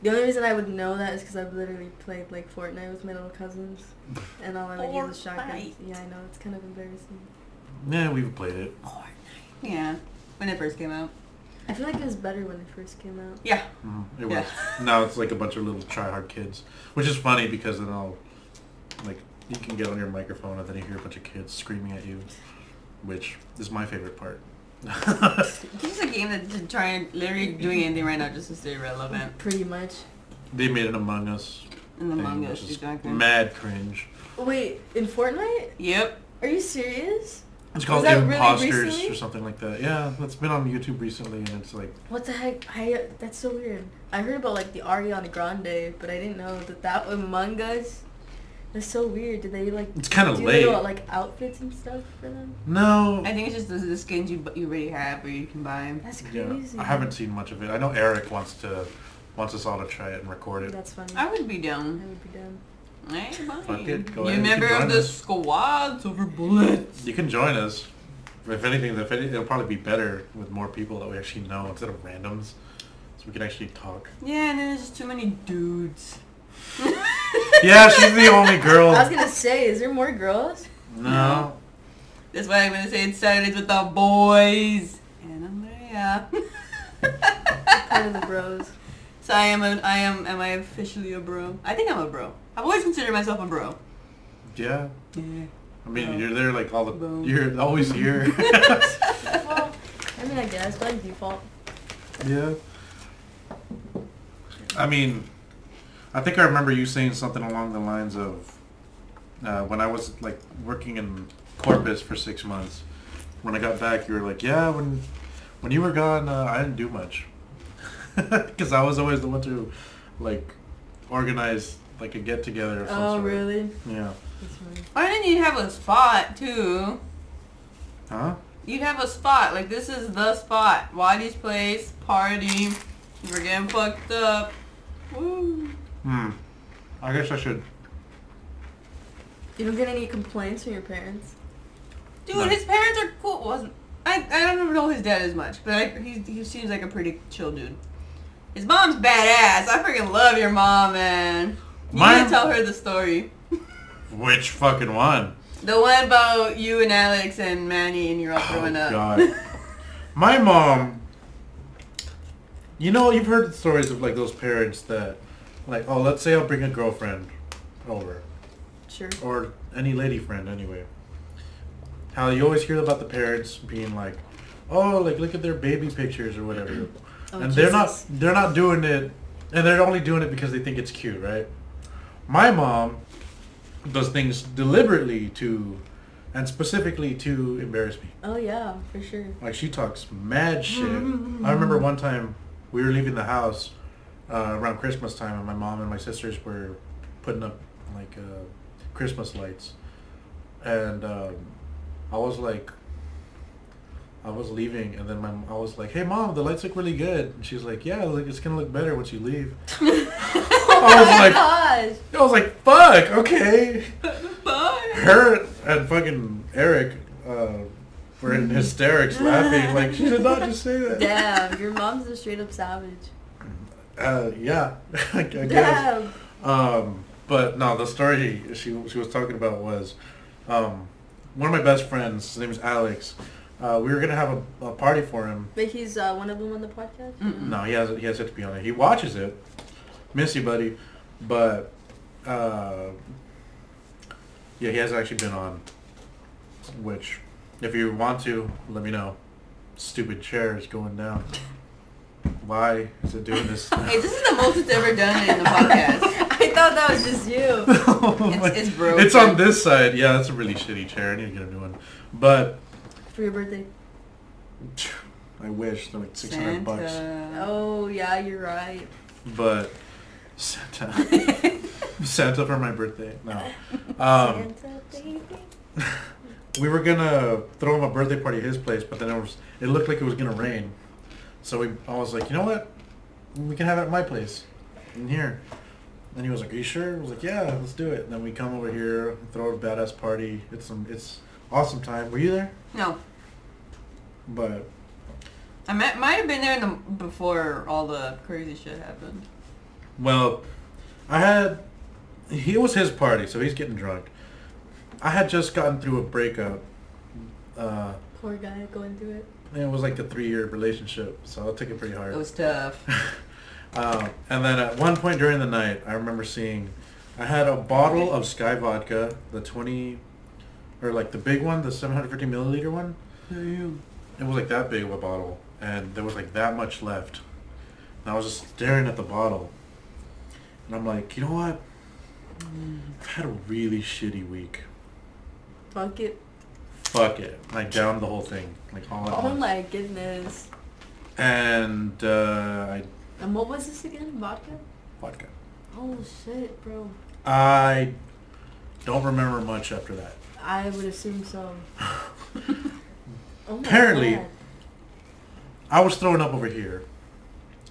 Speaker 3: The only reason I would know that is because I've literally played like Fortnite with my little cousins, and all I like use is shotguns.
Speaker 2: Fortnite.
Speaker 3: Yeah, I know, it's kind of embarrassing.
Speaker 1: Yeah, we've played it.
Speaker 2: Yeah, when it first came out.
Speaker 3: I feel like it was better when it first came out.
Speaker 2: Yeah.
Speaker 1: It was. Now it's like a bunch of little try-hard kids, which is funny because then like you can get on your microphone and then you hear a bunch of kids screaming at you, which is my favorite part.
Speaker 2: It's just a game that's just trying, literally doing anything right now just to stay relevant.
Speaker 3: Pretty much.
Speaker 1: They made an Among Us.
Speaker 2: And the
Speaker 1: thing,
Speaker 2: Among
Speaker 1: which
Speaker 2: Us,
Speaker 1: is
Speaker 2: exactly.
Speaker 1: mad cringe.
Speaker 3: Wait, in Fortnite?
Speaker 2: Yep.
Speaker 3: Are you serious?
Speaker 1: It's called
Speaker 3: that really
Speaker 1: Imposters
Speaker 3: recently?
Speaker 1: or something like that. Yeah, that's been on YouTube recently, and it's like
Speaker 3: What the heck? That's so weird. I heard about like the Ariana Grande, but I didn't know that Among Us. That's so weird. Did they like?
Speaker 1: It's kinda
Speaker 3: do
Speaker 1: late.
Speaker 3: Little, like outfits and stuff for them?
Speaker 1: no.
Speaker 2: I think it's just the skins you already have or you can buy.
Speaker 3: That's
Speaker 1: Yeah,
Speaker 3: crazy.
Speaker 1: I haven't seen much of it. I know Eric wants us all to try it and record it.
Speaker 3: That's funny.
Speaker 2: I would be
Speaker 3: I
Speaker 2: down.
Speaker 3: would be down.
Speaker 2: Hey, fine.
Speaker 1: Fuck it, go
Speaker 2: You're a
Speaker 1: ahead,
Speaker 2: member
Speaker 1: join
Speaker 2: of the
Speaker 1: us.
Speaker 2: squad, Silver Bullets.
Speaker 1: You can join us. If anything, it'll probably be better with more people that we actually know instead of randoms, so we can actually talk.
Speaker 2: Yeah, and then there's just too many dudes.
Speaker 1: Yeah, she's the only girl.
Speaker 3: I was gonna say, is there more girls?
Speaker 1: No.
Speaker 2: That's why I'm gonna say it's Saturdays with the boys. And Andrea.
Speaker 3: Part of the bros.
Speaker 2: So am I officially a bro? I think I'm a bro. I've always considered myself a bro.
Speaker 1: Yeah.
Speaker 2: Yeah.
Speaker 1: I mean,
Speaker 2: Bro.
Speaker 1: you're there like all the.
Speaker 2: Boom.
Speaker 1: You're always here.
Speaker 3: Well, I mean, I guess by default.
Speaker 1: Yeah. I mean, I think I remember you saying something along the lines of when I was like working in Corpus for 6 months. When I got back, you were like, "Yeah, when you were gone, I didn't do much because I was always the one to like organize like a get together." Of some
Speaker 3: Oh,
Speaker 1: sort.
Speaker 3: really?
Speaker 1: Yeah.
Speaker 3: That's funny.
Speaker 2: Why didn't you have a spot too?
Speaker 1: Huh?
Speaker 2: You'd have a spot. Like, this is the spot. Waddy's place, party. We're getting fucked up. Woo.
Speaker 1: I guess I should.
Speaker 3: You don't get any complaints from your parents?
Speaker 2: Dude,
Speaker 1: No.
Speaker 2: his parents are cool. Wasn't I don't know his dad as much, but he seems like a pretty chill dude. His mom's badass. I freaking love your mom, man. You
Speaker 1: Mine-
Speaker 2: need to tell her the story.
Speaker 1: Which fucking one?
Speaker 2: The one about you and Alex and Manny and you're all throwing up.
Speaker 1: God. My mom, you know, you've heard stories of like those parents that, like, oh, let's say I'll bring a girlfriend over,
Speaker 3: Sure.
Speaker 1: or any lady friend anyway. How you always hear about the parents being like, oh, like look at their baby pictures or whatever,
Speaker 3: Oh,
Speaker 1: and
Speaker 3: Jesus.
Speaker 1: they're not doing it, and they're only doing it because they think it's cute, right? My mom does things deliberately and specifically to embarrass me.
Speaker 3: Oh, yeah, for sure.
Speaker 1: Like, she talks mad shit. I remember one time we were leaving the house around Christmas time, and my mom and my sisters were putting up like Christmas lights, and I was leaving, and then I was like, "Hey, Mom, the lights look really good." And she's like, "Yeah, like it's gonna look better once you leave." I was like, "Fuck, okay."
Speaker 2: Bye.
Speaker 1: Her and fucking Eric were in hysterics laughing. Like, she did not just say that.
Speaker 3: Damn, your mom's a straight up savage.
Speaker 1: Yeah, I guess.
Speaker 3: Damn.
Speaker 1: But no, the story she was talking about was one of my best friends. His name is Alex. We were gonna have a party for him.
Speaker 3: But he's one of them on the podcast?
Speaker 2: Mm-mm.
Speaker 1: No, he has yet to be on it. He watches it. Miss you, buddy. But yeah, he hasn't actually been on. Which, if you want to, let me know. Stupid chairs going down. Why is it doing this?
Speaker 2: Hey, this is the most it's ever done in the podcast.
Speaker 3: I thought that was just you.
Speaker 2: It's broken.
Speaker 1: It's on this side. Yeah, that's a really shitty chair. I need to get a new one. But
Speaker 3: For your birthday.
Speaker 1: I wish. They're like $600.
Speaker 2: Santa.
Speaker 3: Oh, yeah, you're right.
Speaker 1: But Santa. Santa for my birthday. No.
Speaker 3: Santa, baby.
Speaker 1: We were gonna throw him a birthday party at his place, but then it looked like it was gonna rain. So I was like, you know what? We can have it at my place, in here. And he was like, are you sure? I was like, yeah, let's do it. And then we come over here, throw a badass party. It's awesome time. Were you there?
Speaker 2: No.
Speaker 1: But
Speaker 2: I might have been there before all the crazy shit happened.
Speaker 1: well, it was his party, so he's getting drunk. I had just gotten through a breakup.
Speaker 3: Poor guy going through it.
Speaker 1: And it was like a 3-year relationship, so I took it pretty hard.
Speaker 2: It was tough.
Speaker 1: And then at one point during the night, I remember seeing, I had a bottle of Sky Vodka, the 20, or like the big one, the 750 milliliter one. It was like that big of a bottle, and there was like that much left. And I was just staring at the bottle, and I'm like, you know what? I've had a really shitty week.
Speaker 3: Fuck it.
Speaker 1: Fuck it. I downed the whole thing, like all at
Speaker 3: Oh
Speaker 1: once.
Speaker 3: my goodness.
Speaker 1: And I
Speaker 3: And what was this again? Vodka?
Speaker 1: vodka.
Speaker 3: Oh shit, bro.
Speaker 1: I don't remember much after that.
Speaker 3: I would assume so. Oh my
Speaker 1: Apparently,
Speaker 3: God.
Speaker 1: I was throwing up over here,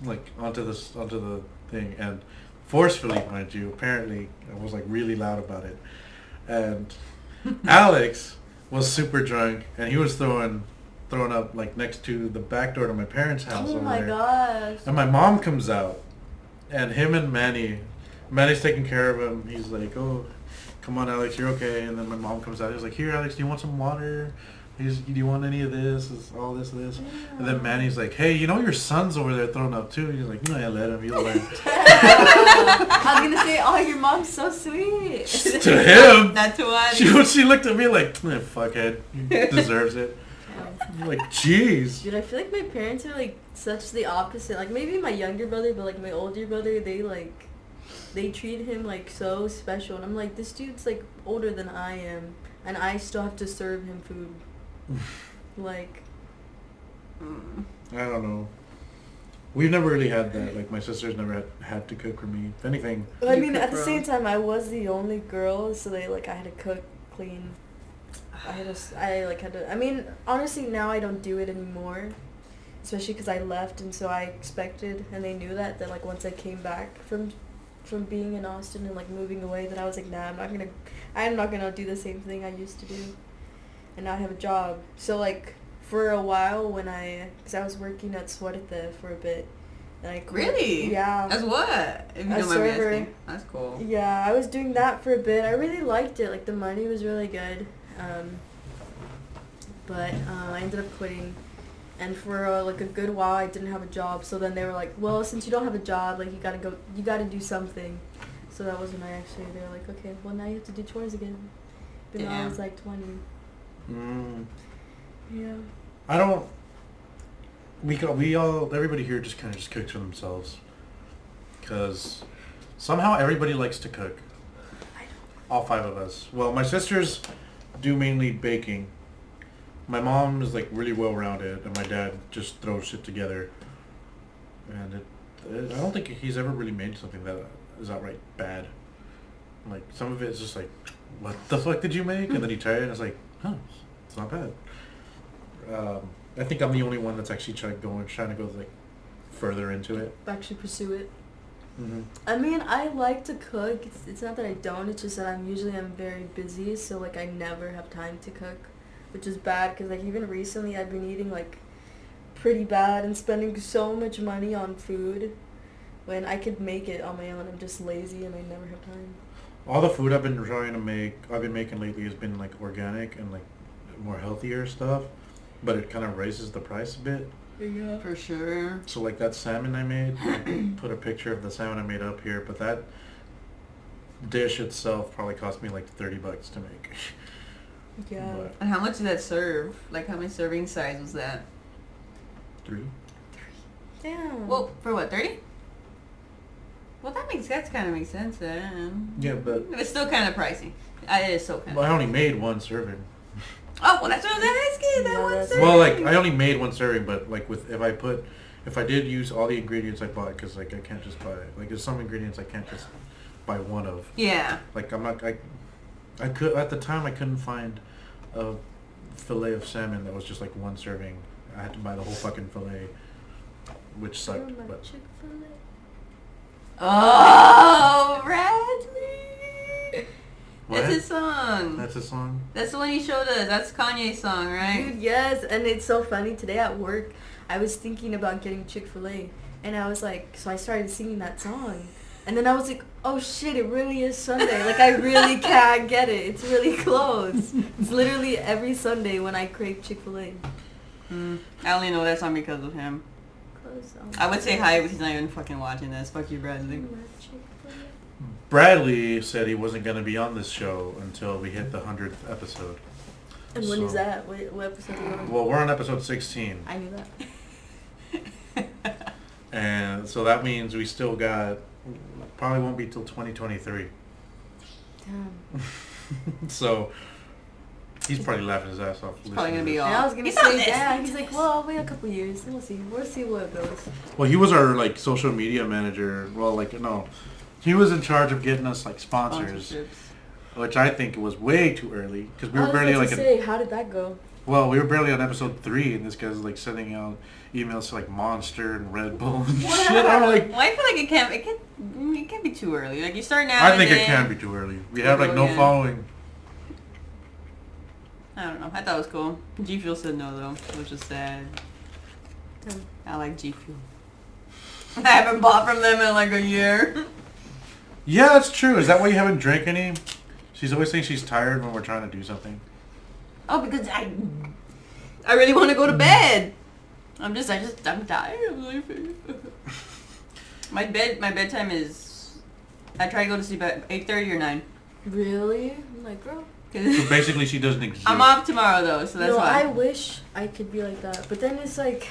Speaker 1: like onto the thing, and forcefully, mind you. Apparently, I was like really loud about it, and Alex was super drunk, and he was throwing up like next to the back door to my parents' house.
Speaker 3: Oh
Speaker 1: over
Speaker 3: my
Speaker 1: there.
Speaker 3: gosh.
Speaker 1: And my mom comes out, and him and Manny's taking care of him. He's like, "Oh, come on, Alex, you're okay." And then my mom comes out. He's like, "Here, Alex, do you want some water? Do you want any of this? Is all this, this?"
Speaker 3: Yeah.
Speaker 1: And then Manny's like, "Hey, you know your son's over there throwing up too." He's like, "No, yeah, let him. He'll learn."
Speaker 3: I was gonna say, oh, your mom's so sweet.
Speaker 1: To him,
Speaker 2: Not to us.
Speaker 1: she looked at me like, "Fuckhead, he deserves it." I'm like, jeez.
Speaker 3: Dude, I feel like my parents are like such the opposite. Like maybe my younger brother, but like my older brother, they treat him like so special, and I'm like, this dude's like older than I am, and I still have to serve him food. Like,
Speaker 1: I don't know. We've never really had that. Like, my sisters never had to cook for me. If anything,
Speaker 3: I
Speaker 2: You
Speaker 3: mean,
Speaker 2: cook
Speaker 3: at the
Speaker 2: for
Speaker 3: same
Speaker 2: us.
Speaker 3: time, I was the only girl, so I had to cook, clean. I mean, honestly, now I don't do it anymore, especially because I left, and so I expected, and they knew that like once I came back from being in Austin and like moving away, that I was like, nah, I'm not gonna do the same thing I used to do, and now I have a job. So like for a while because I was working at Suerte for a bit, and I quit.
Speaker 2: Really?
Speaker 3: Yeah.
Speaker 2: As what? If you
Speaker 3: A
Speaker 2: don't mind me
Speaker 3: server.
Speaker 2: asking. That's cool.
Speaker 3: Yeah, I was doing that for a bit. I really liked it. Like the money was really good. But I ended up quitting, and for like a good while I didn't have a job. So then they were like, well, since you don't have a job, like you gotta do something. So that was when they were like, okay, well now you have to do chores again. But now I
Speaker 2: Damn.
Speaker 3: was like 20. Yeah.
Speaker 1: I don't. Everybody here just kind of just cooks for themselves, because somehow everybody likes to cook. All 5 of us. Well, my sisters do mainly baking. My mom is like really well rounded, and my dad just throws shit together. And I don't think he's ever really made something that is outright bad. Like some of it is just like, what the fuck did you make? And then you try it, and it's like, huh, it's not bad. I think I'm the only one that's actually trying to go like further into it.
Speaker 3: Actually pursue it.
Speaker 1: Mm-hmm.
Speaker 3: I mean, I like to cook. It's not that I don't. It's just that I'm very busy, so like I never have time to cook, which is bad because like even recently I've been eating like pretty bad and spending so much money on food when I could make it on my own. I'm just lazy and I never have time.
Speaker 1: All the food I've been making lately has been like organic and like more healthier stuff, but it kind of raises the price a bit.
Speaker 3: Yeah.
Speaker 2: For sure.
Speaker 1: So like that salmon I made, I put a picture of the salmon I made up here, but that dish itself probably cost me like $30 to make.
Speaker 3: Yeah.
Speaker 1: But
Speaker 2: And how much did that serve? Like how many serving size was that?
Speaker 1: 3.
Speaker 3: Damn.
Speaker 2: Well, for what, 30? Well, that kind of makes sense then.
Speaker 1: Yeah, but
Speaker 2: It's still kind of pricey. It is so kind of.
Speaker 1: well, I only made one serving.
Speaker 2: Oh, well, that's what I was asking. That
Speaker 3: Yeah,
Speaker 2: one
Speaker 3: that's-
Speaker 2: serving.
Speaker 1: Well, like I only made one serving, but like if I did use all the ingredients I bought, because like I can't just buy like there's some ingredients I can't just buy one of.
Speaker 2: Yeah.
Speaker 1: Like I could at the time I couldn't find a fillet of salmon that was just like one serving. I had to buy the whole fucking fillet, which sucked.
Speaker 3: You're my
Speaker 1: But
Speaker 3: Chick-fil-A.
Speaker 2: Oh, Bradley.
Speaker 1: what?
Speaker 2: That's his song.
Speaker 1: That's a song.
Speaker 2: That's the one you showed us. That's Kanye's song, right?
Speaker 3: Dude, yes, and it's so funny. Today at work, I was thinking about getting Chick-fil-A, and I was like, so I started singing that song. And then I was like, oh shit, it really is Sunday. Like, I really can't get it. It's really close. It's literally every Sunday when I crave Chick-fil-A.
Speaker 2: I only know that song because of him.
Speaker 3: Close on
Speaker 2: I would say hi, but he's not even fucking watching this. Fuck you, Bradley.
Speaker 3: Chick-fil-A.
Speaker 1: Bradley said he wasn't going to be on this show until we hit the 100th episode.
Speaker 3: And when is
Speaker 1: So-
Speaker 3: that? What episode are we on?
Speaker 1: Well, we're on episode 16.
Speaker 3: I knew that.
Speaker 1: And so that means we still got, probably won't be till 2023.
Speaker 3: Damn.
Speaker 1: So he's probably laughing his ass off.
Speaker 2: He's probably gonna be all.
Speaker 3: And I was gonna
Speaker 2: He's not
Speaker 3: say,
Speaker 2: listening
Speaker 3: yeah.
Speaker 2: to
Speaker 3: He's like,
Speaker 2: this.
Speaker 3: well, I'll wait a couple years. We'll see. We'll see where it goes.
Speaker 1: Well, he was our like social media manager. Well, like no, he was in charge of getting us like sponsors,
Speaker 2: Sponsorships.
Speaker 1: which I think was way too early because we
Speaker 3: I
Speaker 1: were
Speaker 3: was
Speaker 1: barely
Speaker 3: about
Speaker 1: like
Speaker 3: to say, how did that go?
Speaker 1: well, we were barely on episode 3, and this guy's like sending out emails to like Monster and Red Bull and shit. I'm like,
Speaker 2: Well, I feel like it can't be too early. Like you start now.
Speaker 1: I think
Speaker 2: and
Speaker 1: it
Speaker 2: then-
Speaker 1: can be too early. We have like
Speaker 2: go
Speaker 1: no
Speaker 2: again.
Speaker 1: following.
Speaker 2: I don't know. I thought it was cool. G Fuel said no though, which is sad.
Speaker 3: Damn.
Speaker 2: I like G Fuel. I haven't bought from them in like a year.
Speaker 1: Yeah, that's true. Is that why you haven't drank any? She's always saying she's tired when we're trying to do something.
Speaker 2: Oh, because I really want to go to bed. I'm tired of sleeping. My bedtime is, I try to go to sleep at 8:30 or 9.
Speaker 3: Really? I'm like, girl.
Speaker 1: So basically, she doesn't exist.
Speaker 2: I'm off tomorrow though, so that's
Speaker 3: No,
Speaker 2: why.
Speaker 3: I wish I could be like that. But then it's like,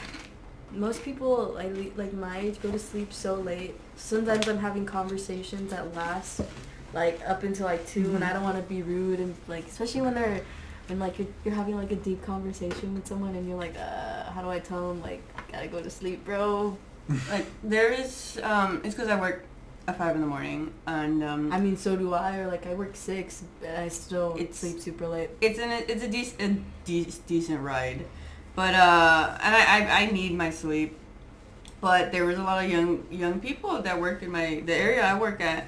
Speaker 3: most people like my age go to sleep so late. Sometimes I'm having conversations that last like up until like 2, and I don't want to be rude, and like especially when like you're having like a deep conversation with someone and you're like, how do I tell them like gotta go to sleep, bro?
Speaker 2: Like there is, it's because I work at 5 in the morning, and
Speaker 3: I mean, so do I. Or like I work 6, but I still
Speaker 2: It's-
Speaker 3: sleep super late.
Speaker 2: it's a decent ride, but and I need my sleep. But there was a lot of young people that work in the area I work at,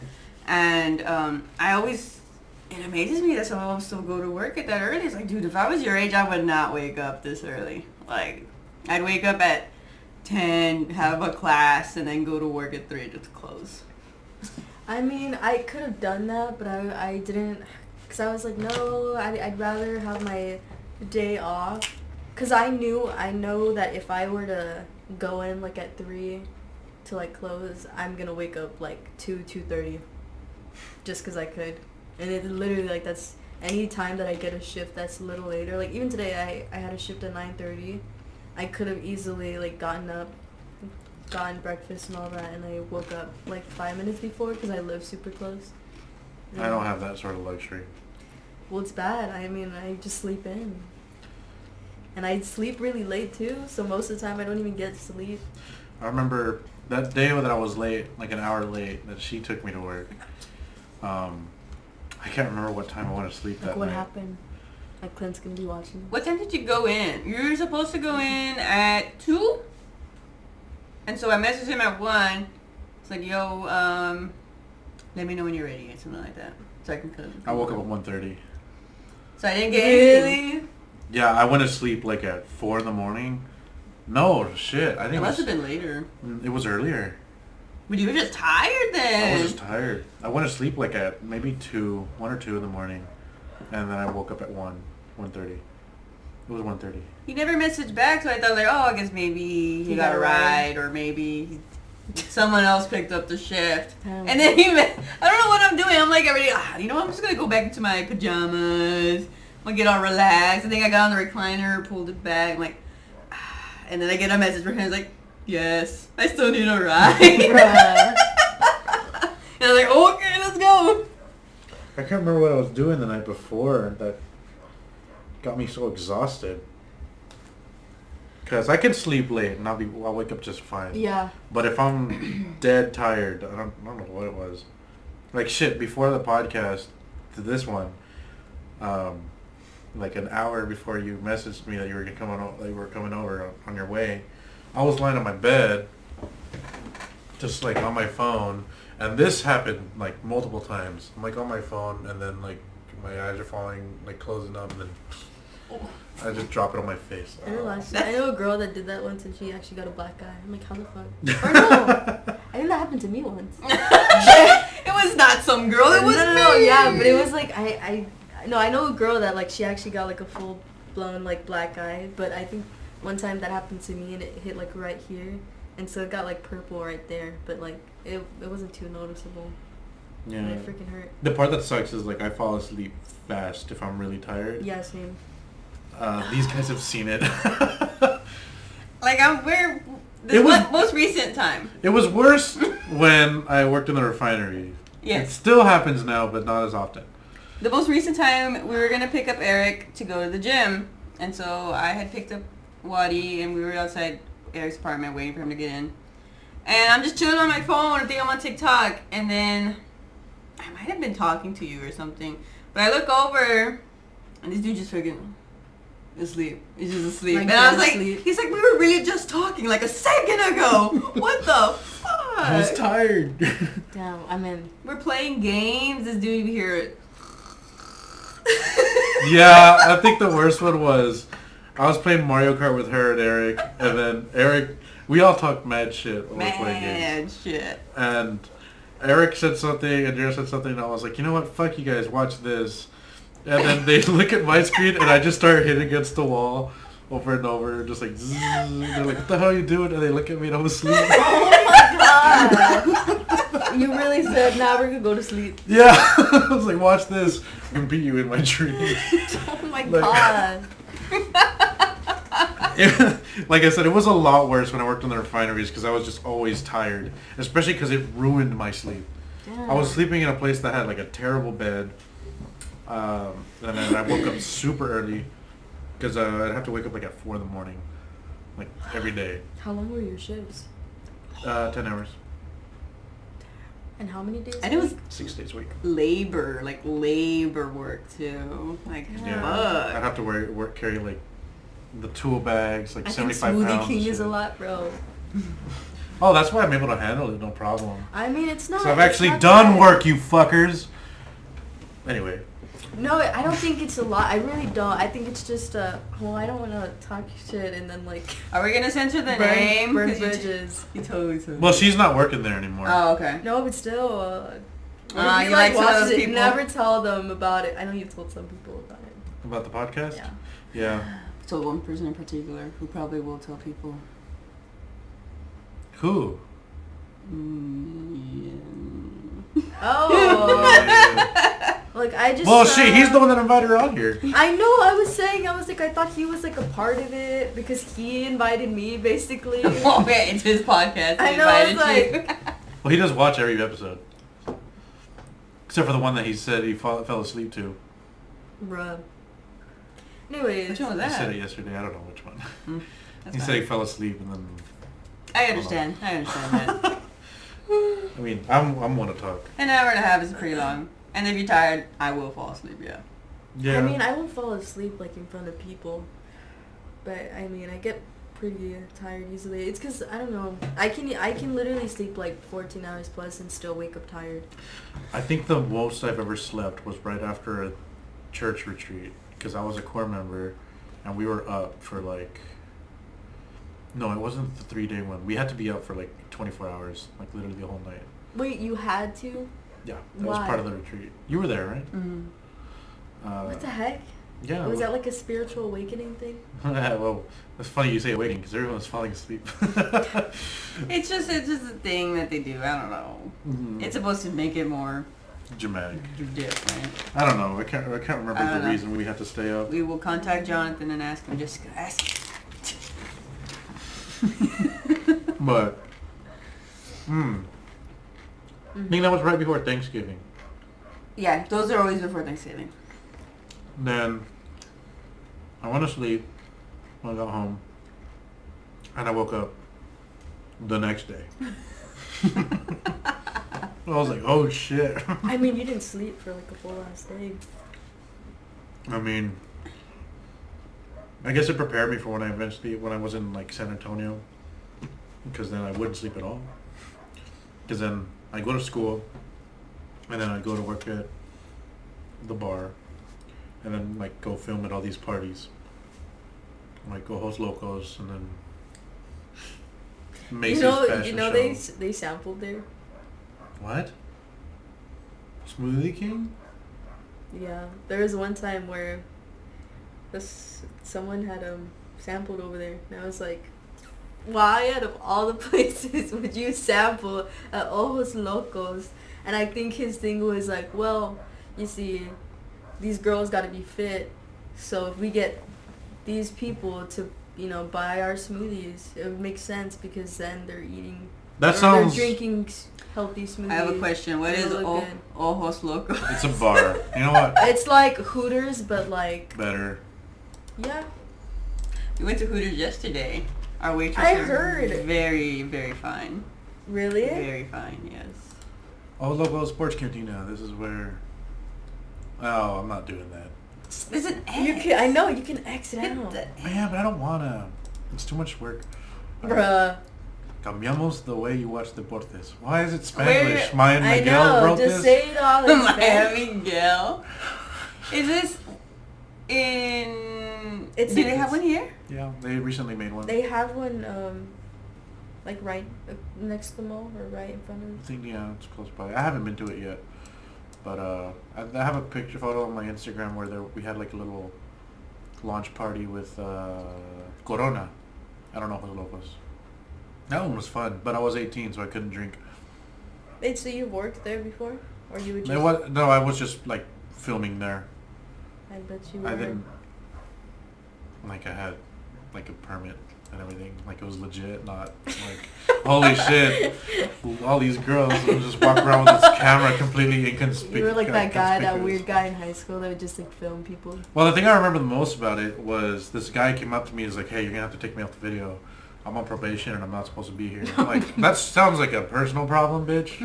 Speaker 2: and it amazes me that some of them still go to work at that early. It's like, dude, if I was your age, I would not wake up this early. Like, I'd wake up at 10, have a class, and then go to work at 3 just to close.
Speaker 3: I mean, I could have done that, but I didn't, because I was like, no, I'd rather have my day off, because I know that if I were to go in like at 3 to like close, I'm gonna wake up like 2:30, just because I could. And it literally, like, that's any time that I get a shift that's a little later. Like, even today, I had a shift at 9:30. I could have easily, like, gotten up, gotten breakfast and all that, and I woke up, like, 5 minutes before because I live super close.
Speaker 1: I don't have that sort of luxury.
Speaker 3: Well, it's bad. I mean, I just sleep in. And I sleep really late, too, so most of the time I don't even get sleep.
Speaker 1: I remember that day that I was late, like an hour late, that she took me to work. I can't remember what time I went to sleep
Speaker 3: Like,
Speaker 1: that
Speaker 3: what
Speaker 1: night.
Speaker 3: happened? Like, Clint's gonna be watching.
Speaker 2: What time did you go in? You were supposed to go in at 2? And so I messaged him at 1. It's like, yo, let me know when you're ready or something like that. So I can come.
Speaker 1: I woke up at 1:30.
Speaker 2: So I didn't get anything.
Speaker 3: Really?
Speaker 1: Yeah, I went to sleep like at 4 in the morning. No, shit. I think
Speaker 2: It
Speaker 1: it
Speaker 2: must
Speaker 1: was,
Speaker 2: have been later.
Speaker 1: it was earlier.
Speaker 2: But you were just tired
Speaker 1: I
Speaker 2: then.
Speaker 1: was just tired. I went to sleep like at maybe 1 or 2 in the morning. And then I woke up at 1:30. It was 1:30.
Speaker 2: He never messaged back, so I thought like, oh, I guess maybe he got a ride, or maybe someone else picked up the shift.
Speaker 3: Damn.
Speaker 2: And then I don't know what I'm doing. I'm like already, you know what? I'm just gonna go back into my pajamas. I'm gonna get all relaxed. I think I got on the recliner, pulled it back. I'm like, and then I get a message from him. It's like, Yes. I still need a ride.
Speaker 3: Bruh.
Speaker 2: And I was like, okay, let's go.
Speaker 1: I can't remember what I was doing the night before that got me so exhausted. Because I can sleep late and I'll wake up just fine.
Speaker 3: Yeah.
Speaker 1: But if I'm dead tired, I don't know what it was. Like shit, before the podcast to this one, like an hour before you messaged me that you were coming over on your way, I was lying on my bed, just like on my phone, and this happened like multiple times. I'm like on my phone, and then like my eyes are falling, like closing up, and then I just drop it on my face.
Speaker 3: I know a girl that did that once, and she actually got a black eye. I'm like, how the fuck? Or no, I think that happened to me once.
Speaker 2: It was not some girl. It was
Speaker 3: no,
Speaker 2: me.
Speaker 3: yeah, but it was like I know a girl that like she actually got like a full blown like black eye, but I think one time that happened to me and it hit like right here, and so it got like purple right there, but like it wasn't too noticeable.
Speaker 1: Yeah.
Speaker 3: And it freaking hurt.
Speaker 1: The part that sucks is like I fall asleep fast if I'm really tired.
Speaker 3: Yeah, same.
Speaker 1: These guys have seen it.
Speaker 2: Like most recent time.
Speaker 1: It was worse when I worked in the refinery.
Speaker 2: Yes.
Speaker 1: It still happens now, but not as often.
Speaker 2: The most recent time, we were going to pick up Eric to go to the gym. And so I had picked up Wadi, and we were outside Eric's apartment waiting for him to get in. And I'm just chilling on my phone. I think I'm on TikTok. And then I might have been talking to you or something. But I look over, and this dude just freaking asleep. He's just asleep.
Speaker 3: Like
Speaker 2: and I was like,
Speaker 3: asleep.
Speaker 2: he's like, we were really just talking like a second ago. What the fuck?
Speaker 1: I was tired.
Speaker 3: Damn, I'm in.
Speaker 2: We're playing games. This dude here.
Speaker 1: Yeah, I think the worst one was I was playing Mario Kart with her and Eric, and then Eric, we all talked mad shit when we were playing games.
Speaker 2: Mad shit.
Speaker 1: And Eric said something, Andrea said something, and I was like, you know what, fuck you guys, watch this. And then they look at my screen, and I just start hitting against the wall over and over, just like, zzz. They're like, what the hell are you doing? And they look at me, and I'm asleep.
Speaker 3: Oh my god! You really said, now we're gonna go to sleep.
Speaker 1: Yeah, I was like, watch this. I can beat you in my dreams.
Speaker 3: Oh my
Speaker 1: Like-
Speaker 3: god.
Speaker 1: Like I said, it was a lot worse when I worked in the refineries because I was just always tired, especially because it ruined my sleep.
Speaker 3: Damn.
Speaker 1: I was sleeping in a place that had like a terrible bed, and then I woke up super early because I'd have to wake up like at 4 in the morning, like every day.
Speaker 3: How long were your shifts?
Speaker 1: 10 hours,
Speaker 3: And how many days?
Speaker 2: And it was
Speaker 1: 6 days a week.
Speaker 2: labor work too. Like,
Speaker 3: Yeah.
Speaker 1: I'd
Speaker 2: fuck.
Speaker 1: have to carry like the tool bags, like
Speaker 3: I think
Speaker 1: 75
Speaker 3: Smoothie
Speaker 1: pounds.
Speaker 3: King
Speaker 1: and
Speaker 3: is a
Speaker 1: shit.
Speaker 3: lot, bro.
Speaker 1: Oh, that's why I'm able to handle it, no problem.
Speaker 3: I mean, it's not.
Speaker 1: So I've
Speaker 3: it's
Speaker 1: actually
Speaker 3: not
Speaker 1: done
Speaker 3: bad.
Speaker 1: work, you fuckers. Anyway.
Speaker 3: No, I don't think it's a lot. I really don't. I think it's just well, I don't want to talk shit and then like
Speaker 2: Are we gonna censor the name?
Speaker 3: burn
Speaker 2: 'Cause you
Speaker 3: bridges.
Speaker 2: You totally said.
Speaker 1: Well, she's not working there anymore.
Speaker 2: Oh, okay.
Speaker 3: No, but still.
Speaker 2: You like some of
Speaker 3: watches
Speaker 2: those
Speaker 3: it,
Speaker 2: people?
Speaker 3: never tell them about it. I know you've told some people about it.
Speaker 1: About the podcast?
Speaker 3: Yeah.
Speaker 1: Yeah.
Speaker 2: I told one person in particular who probably will tell people.
Speaker 1: Who?
Speaker 3: Oh. Like I just.
Speaker 1: Well, shit, he's the one that invited her on here.
Speaker 3: I know. I was like, I thought he was like a part of it because he invited me, basically.
Speaker 2: Oh, yeah, it's his podcast.
Speaker 3: I
Speaker 2: He
Speaker 3: know, it's
Speaker 2: invited you.
Speaker 1: Well, he does watch every episode. Except for the one that he said he fell asleep to.
Speaker 3: Bruh. Anyways.
Speaker 2: Which one was
Speaker 1: He said it
Speaker 2: that?
Speaker 1: yesterday. I don't know which one.
Speaker 2: That's
Speaker 1: He
Speaker 2: fine.
Speaker 1: said he fell asleep and then...
Speaker 2: I understand. I understand that.
Speaker 1: I mean, I'm one to talk.
Speaker 2: An hour and a half is pretty long. And if you're tired, I will fall asleep, yeah.
Speaker 1: Yeah.
Speaker 3: I mean, I won't fall asleep like in front of people, but I mean, I get pretty tired easily. It's because I don't know. I can literally sleep like 14 hours plus and still wake up tired.
Speaker 1: I think the most I've ever slept was right after a church retreat because I was a core member and we were up for like... No, it wasn't the 3-day one. We had to be up for like 24 hours, like literally the whole night.
Speaker 3: Wait, you had to?
Speaker 1: Yeah, that was
Speaker 3: Why?
Speaker 1: part of the retreat. You were there, right?
Speaker 2: Mm-hmm.
Speaker 3: What the heck?
Speaker 1: Yeah.
Speaker 3: Was that like a spiritual awakening thing?
Speaker 1: Well, it's funny you say awakening because everyone's falling asleep.
Speaker 2: It's just a thing that they do. I don't know.
Speaker 1: Mhm.
Speaker 2: It's supposed to make it more
Speaker 1: Dramatic.
Speaker 2: different.
Speaker 1: I don't know. I can't remember
Speaker 2: I don't
Speaker 1: the
Speaker 2: know.
Speaker 1: reason we had to stay up.
Speaker 2: We will contact Jonathan and ask him. Just ask him.
Speaker 1: But, I think that was right before Thanksgiving.
Speaker 2: Yeah, those are always before Thanksgiving.
Speaker 1: Then, I went to sleep when I got home, and I woke up the next day. I was like, oh shit.
Speaker 3: I mean, you didn't sleep for like a full last day.
Speaker 1: I mean, I guess it prepared me for when I was in like San Antonio, because then I wouldn't sleep at all. Because then I go to school, and then I go to work at the bar, and then like go film at all these parties. Like go host locos, and then Macy's fashion show.
Speaker 3: they sampled there.
Speaker 1: What? Smoothie King?
Speaker 3: Yeah, there was one time where someone had sampled over there, and I was like, why out of all the places would you sample at Ojos Locos? And I think his thing was like, well, you see, these girls got to be fit, so if we get these people to, you know, buy our smoothies, it would make sense because then they're eating,
Speaker 1: That
Speaker 3: or
Speaker 1: sounds.
Speaker 3: they're drinking healthy smoothies.
Speaker 2: I have a question. What is Ojos Locos?
Speaker 1: It's a bar. You know what?
Speaker 3: It's like Hooters, but like,
Speaker 1: Better.
Speaker 3: yeah.
Speaker 2: We went to Hooters yesterday. Our waitress
Speaker 3: I
Speaker 2: was
Speaker 3: heard.
Speaker 2: very, very fine.
Speaker 3: Really?
Speaker 2: Very fine, yes.
Speaker 1: Oh, local sports cantina. This is where. Oh, I'm not doing that.
Speaker 2: There's an
Speaker 3: You
Speaker 2: X.
Speaker 3: can. I know you can exit
Speaker 2: Hit
Speaker 3: out.
Speaker 2: the
Speaker 1: Yeah, but I don't wanna. It's too much work.
Speaker 3: Bruh.
Speaker 1: Cambiamos the way you watch deportes. Why is it
Speaker 2: Where-
Speaker 1: Spanglish? Maya
Speaker 3: I
Speaker 1: Miguel
Speaker 3: know.
Speaker 1: wrote
Speaker 3: Just
Speaker 1: this.
Speaker 3: say it all in Spanish.
Speaker 2: Miami Miguel. Is this in...
Speaker 3: It's
Speaker 2: Do
Speaker 3: in-
Speaker 2: they have one here?
Speaker 1: Yeah, they recently made one.
Speaker 3: They have one, like right next to the mall or right in front
Speaker 1: I
Speaker 3: of.
Speaker 1: think it's close by. I haven't been to it yet, but I have a photo on my Instagram where we had like a little launch party with Corona. I don't know if it was Locos. That one was fun, but I was 18, so I couldn't drink.
Speaker 3: Wait, so you worked there before, or you would just?
Speaker 1: I was just like filming there.
Speaker 3: I bet you were.
Speaker 1: I didn't. Like I had like a permit and everything. Like it was legit, not like holy shit. All these girls would just walk around with this camera completely inconspicuous.
Speaker 3: You were like that guy, that weird guy in high school that would just like film people.
Speaker 1: Well, the thing I remember the most about it was this guy came up to me and was like, "Hey, you're gonna have to take me off the video. I'm on probation and I'm not supposed to be here." I'm like, that sounds like a personal problem, bitch.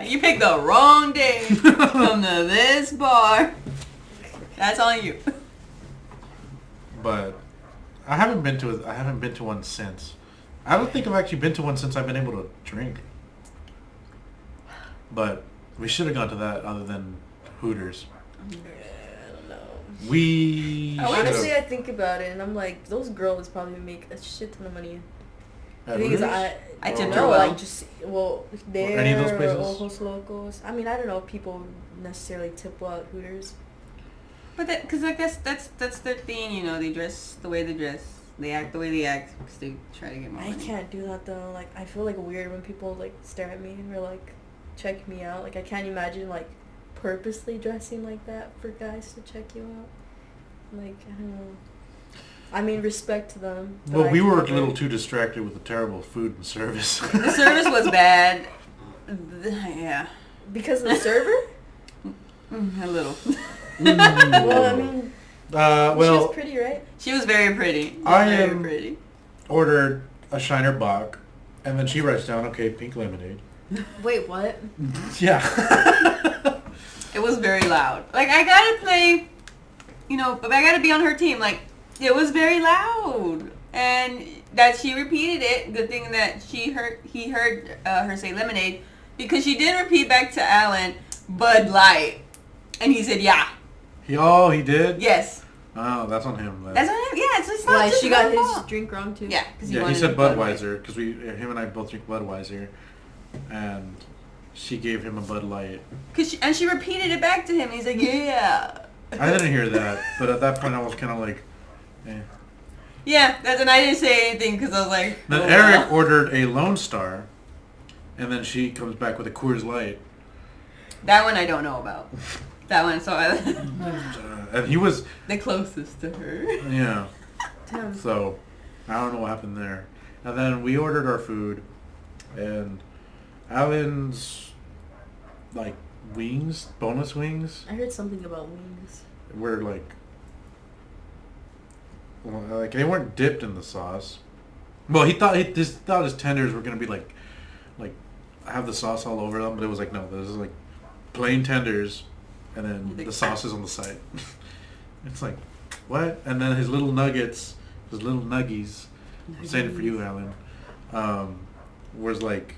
Speaker 2: You picked the wrong day to come to this bar. That's on you.
Speaker 1: But I haven't been to one since. I don't think I've actually been to one since I've been able to drink. But we should have gone to that other than Hooters.
Speaker 3: I don't know.
Speaker 1: We
Speaker 3: Honestly,
Speaker 1: should've-
Speaker 3: I think about it and I'm like, those girls probably make a shit ton of money.
Speaker 1: at
Speaker 3: The thing is,
Speaker 1: Hooters?
Speaker 2: I
Speaker 3: don't
Speaker 2: tipped
Speaker 3: know,
Speaker 2: her well.
Speaker 3: like just there
Speaker 1: Any of those
Speaker 3: or
Speaker 1: places?
Speaker 3: Ojos Locos. I mean, I don't know if people necessarily tip well at Hooters.
Speaker 2: But because I guess that's their thing, you know. They dress the way they dress. They act the way they act because they try to get more
Speaker 3: I
Speaker 2: money.
Speaker 3: can't do that though. Like, I feel like weird when people like stare at me or like check me out. Like, I can't imagine like purposely dressing like that for guys to check you out. Like, I don't know. I mean, respect to them. but
Speaker 1: Well,
Speaker 3: I
Speaker 1: we were a
Speaker 3: never-
Speaker 1: little too distracted with the terrible food and service.
Speaker 2: The service was bad. Yeah,
Speaker 3: Because of the server?
Speaker 2: a little.
Speaker 3: Well, I mean, she
Speaker 1: well,
Speaker 3: was pretty, right?
Speaker 2: She was very pretty.
Speaker 1: I
Speaker 2: very
Speaker 1: am-
Speaker 2: pretty.
Speaker 1: ordered a Shiner Bock, and then she writes down, okay, pink lemonade.
Speaker 3: Wait, what?
Speaker 1: Yeah.
Speaker 2: It was very loud. Like, I gotta play, you know, but I gotta be on her team. Like, it was very loud. And that she repeated it. Good thing that he heard her say lemonade. Because she did repeat back to Alan, Bud Light. And he said, yeah.
Speaker 1: He did?
Speaker 2: Yes.
Speaker 1: Oh, that's on him. Then.
Speaker 2: That's on him. Yeah, it's not
Speaker 3: Why,
Speaker 2: just
Speaker 3: she got
Speaker 2: her
Speaker 3: his
Speaker 2: fault.
Speaker 3: drink wrong too?
Speaker 2: Yeah, because
Speaker 1: Yeah, he said Budweiser, because him and I both drink Budweiser, and she gave him a Bud Light.
Speaker 2: And she repeated it back to him. And he's like, yeah.
Speaker 1: I didn't hear that, but at that point I was kind of like, eh.
Speaker 2: Yeah, and I didn't say anything because I was like,
Speaker 1: Then
Speaker 2: oh,
Speaker 1: Eric
Speaker 2: well.
Speaker 1: ordered a Lone Star, and then she comes back with a Coors Light.
Speaker 2: That one I don't know about. That one, so
Speaker 1: And he was,
Speaker 2: the closest to her.
Speaker 1: yeah.
Speaker 3: Damn.
Speaker 1: So, I don't know what happened there. And then we ordered our food, and Alan's like wings, boneless wings,
Speaker 3: I heard something about wings.
Speaker 1: were like they weren't dipped in the sauce. Well, he thought his tenders were gonna be like have the sauce all over them, but it was like no, this is like plain tenders, and then the sauce is on the side. It's like what? And then his little nuggets, his little nuggies. I'm saying it for you, Alan. Was like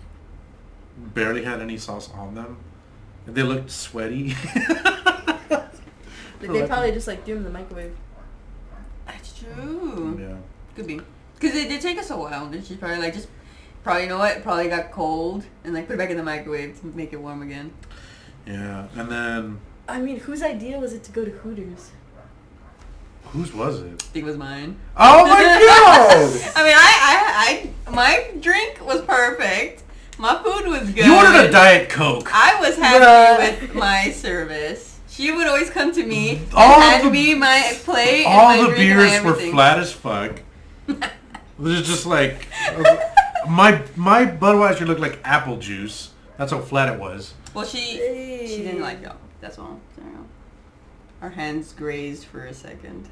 Speaker 1: barely had any sauce on them, and they looked sweaty.
Speaker 3: Like they probably just like threw them in the microwave.
Speaker 2: That's true.
Speaker 1: Yeah.
Speaker 2: Could be. Because it did take us a while, and she's probably like, you know what, probably got cold, and like put it back in the microwave to make it warm again.
Speaker 1: Yeah, and then
Speaker 3: I mean, whose idea was it to go to Hooters?
Speaker 1: whose was it?
Speaker 2: I think it was mine.
Speaker 1: Oh my god!
Speaker 2: I mean, my drink was perfect. My food was good.
Speaker 1: You ordered a Diet Coke.
Speaker 2: I was happy with my service. She would always come to me and hand me my plate and my
Speaker 1: all the
Speaker 2: drink and
Speaker 1: beers were
Speaker 2: everything.
Speaker 1: flat as fuck. It was just like my Budweiser looked like apple juice. That's how flat it was.
Speaker 2: Well, she didn't like y'all. That's all. So, our hands grazed for a second.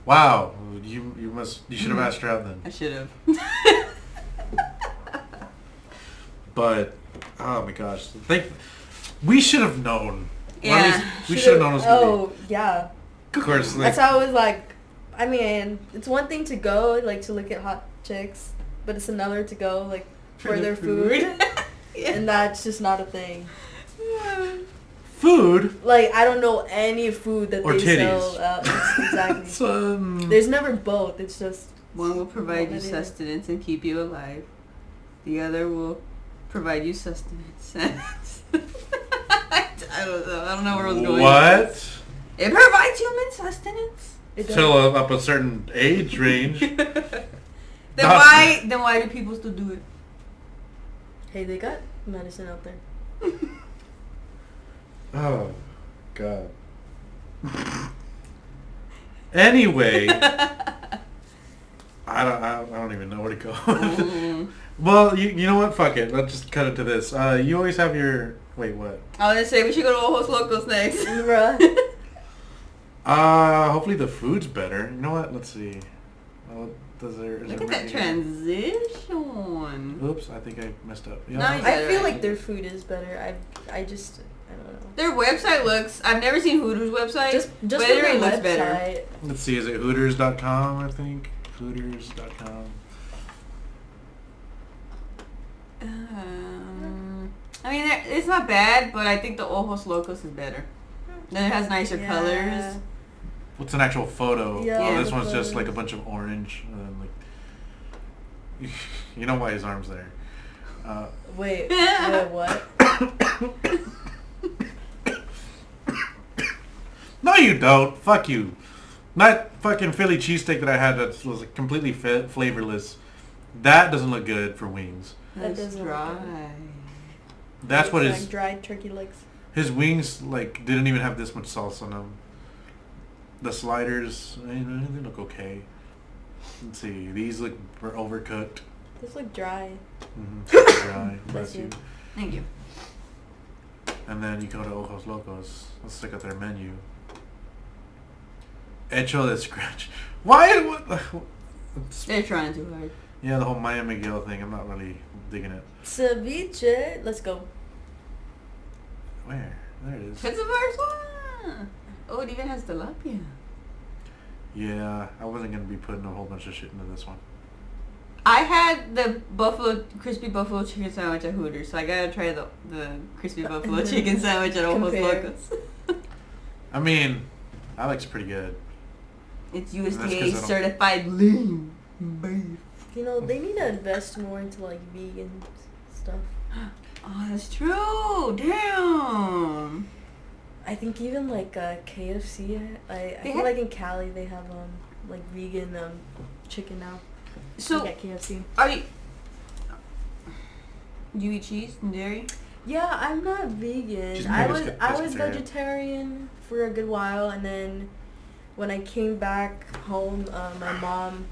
Speaker 1: Wow, you should have asked her out then.
Speaker 2: I should have.
Speaker 1: But oh my gosh, we should have known. Or
Speaker 2: Yeah.
Speaker 1: at least we should have known it was gonna
Speaker 3: Oh, yeah.
Speaker 1: be. Of course, like,
Speaker 3: That's how it was like. I mean, it's one thing to go, like, to look at hot chicks, but it's another to go, like, for their food.
Speaker 2: Yeah.
Speaker 3: And that's just not a thing.
Speaker 1: food.
Speaker 3: Like, I don't know any food that
Speaker 1: Or
Speaker 3: they
Speaker 1: titties.
Speaker 3: sell. Exactly.
Speaker 1: Some.
Speaker 3: There's never both. It's just...
Speaker 2: One will provide you
Speaker 3: One or the other.
Speaker 2: sustenance and keep you alive. The other will provide you sustenance. I don't know where I was going.
Speaker 1: What?
Speaker 2: It provides human sustenance.
Speaker 3: It does.
Speaker 1: Till up a certain age range.
Speaker 2: Then why do people still do it?
Speaker 3: Hey, they got medicine out there.
Speaker 1: Oh, God. Anyway, I don't even know where to go. Well, you know what? Fuck it. Let's just cut it to this. You always have your... Wait, what?
Speaker 2: I was gonna say we should go to Ojos Locos next.
Speaker 3: Bruh.
Speaker 1: Hopefully the food's better. You know what? Let's see. Is
Speaker 2: Look at that transition.
Speaker 1: Oops, I think I messed up. Yeah.
Speaker 2: No, you
Speaker 3: I feel like their food is better. I don't know.
Speaker 2: Their website looks... I've never seen Hooters' website,
Speaker 3: Just
Speaker 2: but
Speaker 3: for
Speaker 2: it
Speaker 3: their
Speaker 2: really looks
Speaker 3: website.
Speaker 2: better.
Speaker 1: Let's see. Is it Hooters.com, I think? Hooters.com.
Speaker 2: I mean, it's not bad, but I think the Ojos Locos is better. Then it has nicer colors.
Speaker 1: What's an actual photo?
Speaker 3: Yeah,
Speaker 1: Oh, this
Speaker 3: the
Speaker 1: one's just like a
Speaker 3: photos.
Speaker 1: bunch of orange. And then like, you know why his arm's there.
Speaker 3: Wait, what?
Speaker 1: No, you don't. Fuck you. Not fucking Philly cheesesteak that I had that was like completely flavorless. That doesn't look good for wings.
Speaker 3: That
Speaker 2: It's
Speaker 3: doesn't look
Speaker 2: dry.
Speaker 3: good.
Speaker 1: That's what
Speaker 3: It's
Speaker 1: his
Speaker 3: like dried turkey legs.
Speaker 1: his wings like didn't even have this much sauce on them. The sliders, they look okay. Let's see. These look overcooked.
Speaker 3: These look dry.
Speaker 1: Mm-hmm. Dry. Bless you.
Speaker 2: Thank you.
Speaker 1: And then you go to Ojos Locos. Let's check out their menu. Hecho de scratch. Why? What?
Speaker 2: They're trying too hard.
Speaker 1: Yeah, the whole Miami Miguel thing. I'm not really digging it.
Speaker 3: Ceviche. Let's go.
Speaker 1: Where? There it is.
Speaker 2: It's the first one. Oh, it even has tilapia.
Speaker 1: Yeah, I wasn't gonna be putting a whole bunch of shit into this one.
Speaker 2: I had the crispy buffalo chicken sandwich at Hooters, so I gotta try the crispy buffalo chicken sandwich at Ojos
Speaker 3: Compare.
Speaker 2: Locos.
Speaker 1: I mean, that looks pretty good.
Speaker 2: It's
Speaker 1: That's 'cause I
Speaker 2: USDA
Speaker 1: don't-
Speaker 2: certified lean beef.
Speaker 3: You know, they need to invest more into like vegan stuff.
Speaker 2: Oh, that's true. Damn.
Speaker 3: I think even like KFC. I
Speaker 2: They
Speaker 3: feel
Speaker 2: have-
Speaker 3: like in Cali they have like vegan chicken now.
Speaker 2: So,
Speaker 3: Like at KFC.
Speaker 2: are you? Do you eat cheese and dairy?
Speaker 3: Yeah, I'm not vegan.
Speaker 1: She's
Speaker 3: I was
Speaker 1: pescatarian.
Speaker 3: vegetarian for a good while, and then when I came back home, my mom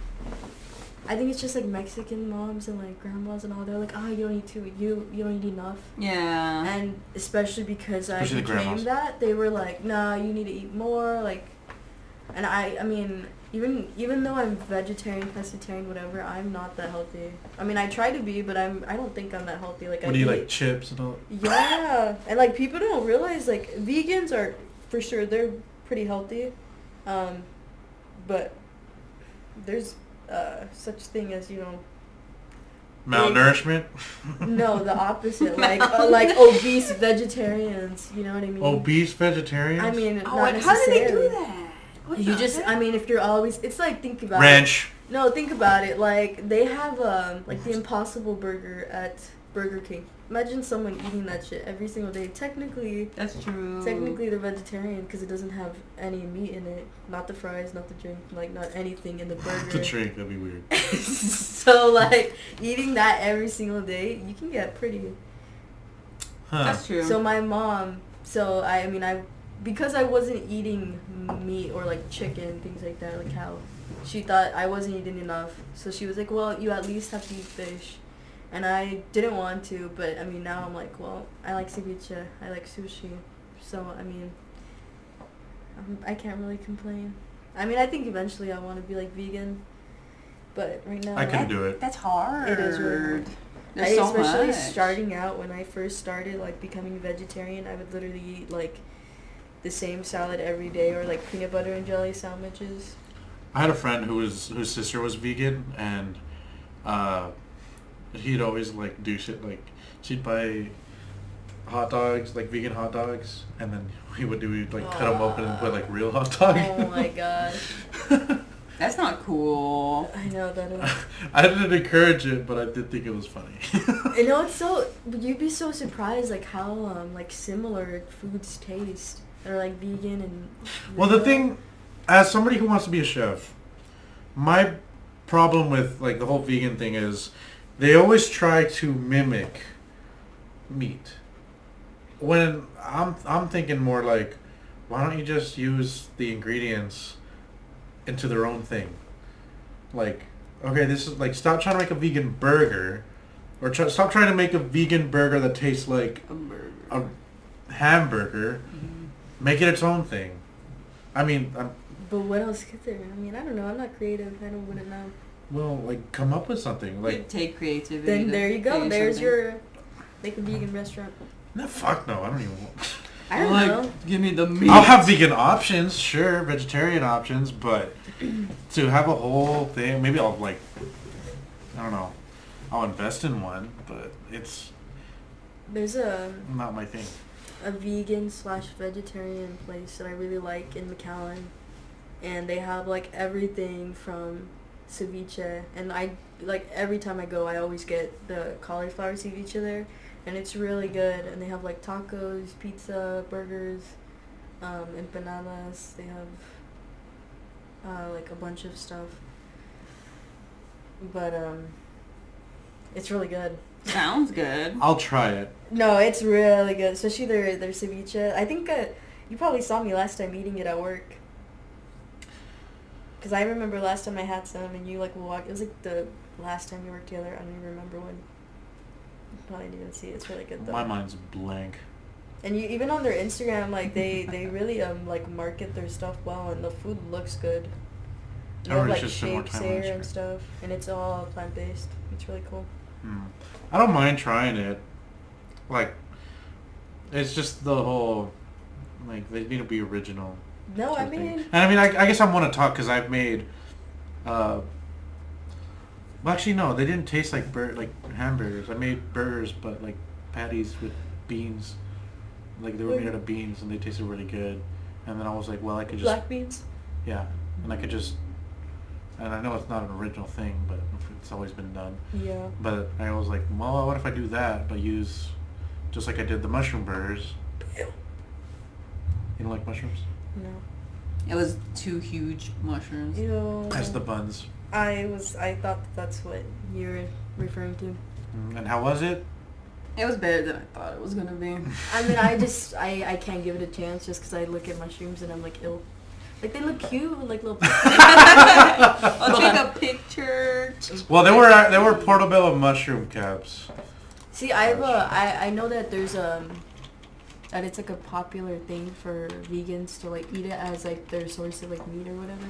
Speaker 3: I think it's just like Mexican moms and like grandmas and all. They're like, oh, you don't need to. You don't eat enough.
Speaker 2: Yeah.
Speaker 3: And especially because
Speaker 1: Especially
Speaker 3: I
Speaker 1: the
Speaker 3: became
Speaker 1: grandmas.
Speaker 3: that, they were like, nah, you need to eat more. Like, and I mean, even though I'm vegetarian, pescatarian, whatever, I'm not that healthy. I mean, I try to be, but I don't think I'm that healthy. Like,
Speaker 1: What do you like, chips and all?
Speaker 3: Yeah, and like people don't realize like vegans are for sure they're pretty healthy, but there's such thing as
Speaker 1: Malnourishment?
Speaker 3: no, the opposite, like obese vegetarians. You know what I mean?
Speaker 1: Obese vegetarians?
Speaker 3: I mean,
Speaker 2: Oh,
Speaker 3: not
Speaker 2: and how do they
Speaker 3: necessarily.
Speaker 2: do that? What
Speaker 3: You
Speaker 2: the
Speaker 3: just,
Speaker 2: heck?
Speaker 3: I mean, if you're always, it's like, think about
Speaker 1: Ranch.
Speaker 3: it. No, think about it. Like, they have, like, the Impossible Burger at Burger King. Imagine someone eating that shit every single day. Technically,
Speaker 2: That's true.
Speaker 3: they're vegetarian because it doesn't have any meat in it. Not the fries, not the drink, like, not anything in the burger.
Speaker 1: The drink, that'd be weird.
Speaker 3: So, like, eating that every single day, you can get pretty...
Speaker 1: Huh.
Speaker 2: That's true.
Speaker 3: So my mom, because I wasn't eating meat or like chicken, things like that, like cow, she thought I wasn't eating enough. So she was like, well, you at least have to eat fish. And I didn't want to, but I mean, now I'm like, well, I like ceviche, I like sushi. So, I mean, I can't really complain. I mean, I think eventually I want to be like vegan. But right now,
Speaker 1: I couldn't do it.
Speaker 2: That's hard.
Speaker 3: It is really hard.
Speaker 2: There's so
Speaker 3: especially
Speaker 2: much.
Speaker 3: starting out when I first started like becoming vegetarian, I would literally eat like the same salad every day or like peanut butter and jelly sandwiches.
Speaker 1: I had a friend whose sister was vegan, and he'd always like do shit like she'd buy hot dogs, like vegan hot dogs, and then we'd like cut them open and put like real hot dog.
Speaker 3: Oh my gosh.
Speaker 2: That's not cool.
Speaker 3: I know that is.
Speaker 1: I didn't encourage it, but I did think it was funny.
Speaker 3: You know, it's so, you'd be so surprised like how like similar foods taste. They're like vegan and
Speaker 1: Well, the thing, as somebody who wants to be a chef, my problem with like the whole vegan thing is they always try to mimic meat. When I'm thinking more like, why don't you just use the ingredients into their own thing? Like, okay, this is like, stop trying to make a vegan burger, or stop trying to make a vegan burger that tastes like
Speaker 2: A burger.
Speaker 1: a hamburger. Make it its own thing. I mean,
Speaker 3: But what else could there? I mean, I don't know. I'm not creative. I wouldn't know.
Speaker 1: well, like, come up with something. Like,
Speaker 2: Take creativity.
Speaker 3: Then
Speaker 2: to
Speaker 3: there you go.
Speaker 2: create
Speaker 3: There's
Speaker 2: something.
Speaker 3: your make a vegan restaurant.
Speaker 1: no, fuck no, I don't even want.
Speaker 3: I don't
Speaker 2: like,
Speaker 3: know.
Speaker 2: Give me the meat.
Speaker 1: I'll have vegan options, sure, vegetarian options, but to have a whole thing, maybe I'll like, I don't know, I'll invest in one, but it's
Speaker 3: There's
Speaker 1: not my thing.
Speaker 3: a vegan/vegetarian place that I really like in McAllen, and they have like everything from ceviche, and I like every time I go I always get the cauliflower ceviche there, and it's really good. And they have like tacos, pizza, burgers, empanadas. They have like a bunch of stuff, but it's really good.
Speaker 2: Sounds good.
Speaker 1: I'll try it.
Speaker 3: No, it's really good, especially their ceviche. I think you probably saw me last time eating it at work. Because I remember last time I had some and you like walked. It was like the last time we worked together. I don't even remember when. You probably didn't even see it. It's really good though.
Speaker 1: My mind's blank.
Speaker 3: And you even on their Instagram, like they really like market their stuff well, and the food looks good. They
Speaker 1: I
Speaker 3: have
Speaker 1: already
Speaker 3: like
Speaker 1: should spend more
Speaker 3: shapes
Speaker 1: time on
Speaker 3: there
Speaker 1: Instagram.
Speaker 3: and stuff, and it's all plant based. It's really cool.
Speaker 1: I don't mind trying it. Like, it's just the whole, like, they need to be original.
Speaker 3: No,
Speaker 1: sort
Speaker 3: I
Speaker 1: of thing.
Speaker 3: mean,
Speaker 1: And I mean, I guess I want to talk because I've made, well, actually, no, they didn't taste like hamburgers. I made burgers, but like patties with beans. Like, they were made out of beans, and they tasted really good. And then I was like, well, I could just,
Speaker 3: black beans.
Speaker 1: yeah, and I could just, and I know it's not an original thing, but it's always been done.
Speaker 3: Yeah.
Speaker 1: But I was like, well, what if I do that, but use, just like I did the mushroom burgers.
Speaker 3: Ew.
Speaker 1: You don't like mushrooms?
Speaker 3: No.
Speaker 2: It was 2 huge mushrooms.
Speaker 3: Ew.
Speaker 1: That's the buns.
Speaker 3: I thought that's what you were referring to.
Speaker 1: And how was it?
Speaker 2: It was better than I thought it was gonna be.
Speaker 3: I mean, I can't give it a chance just because I look at mushrooms and I'm like, ill. Like they look cute, like little.
Speaker 2: I'll take a picture.
Speaker 1: Well, they were portobello mushroom caps.
Speaker 3: See, I know that there's that it's like a popular thing for vegans to like eat it as like their source of like meat or whatever,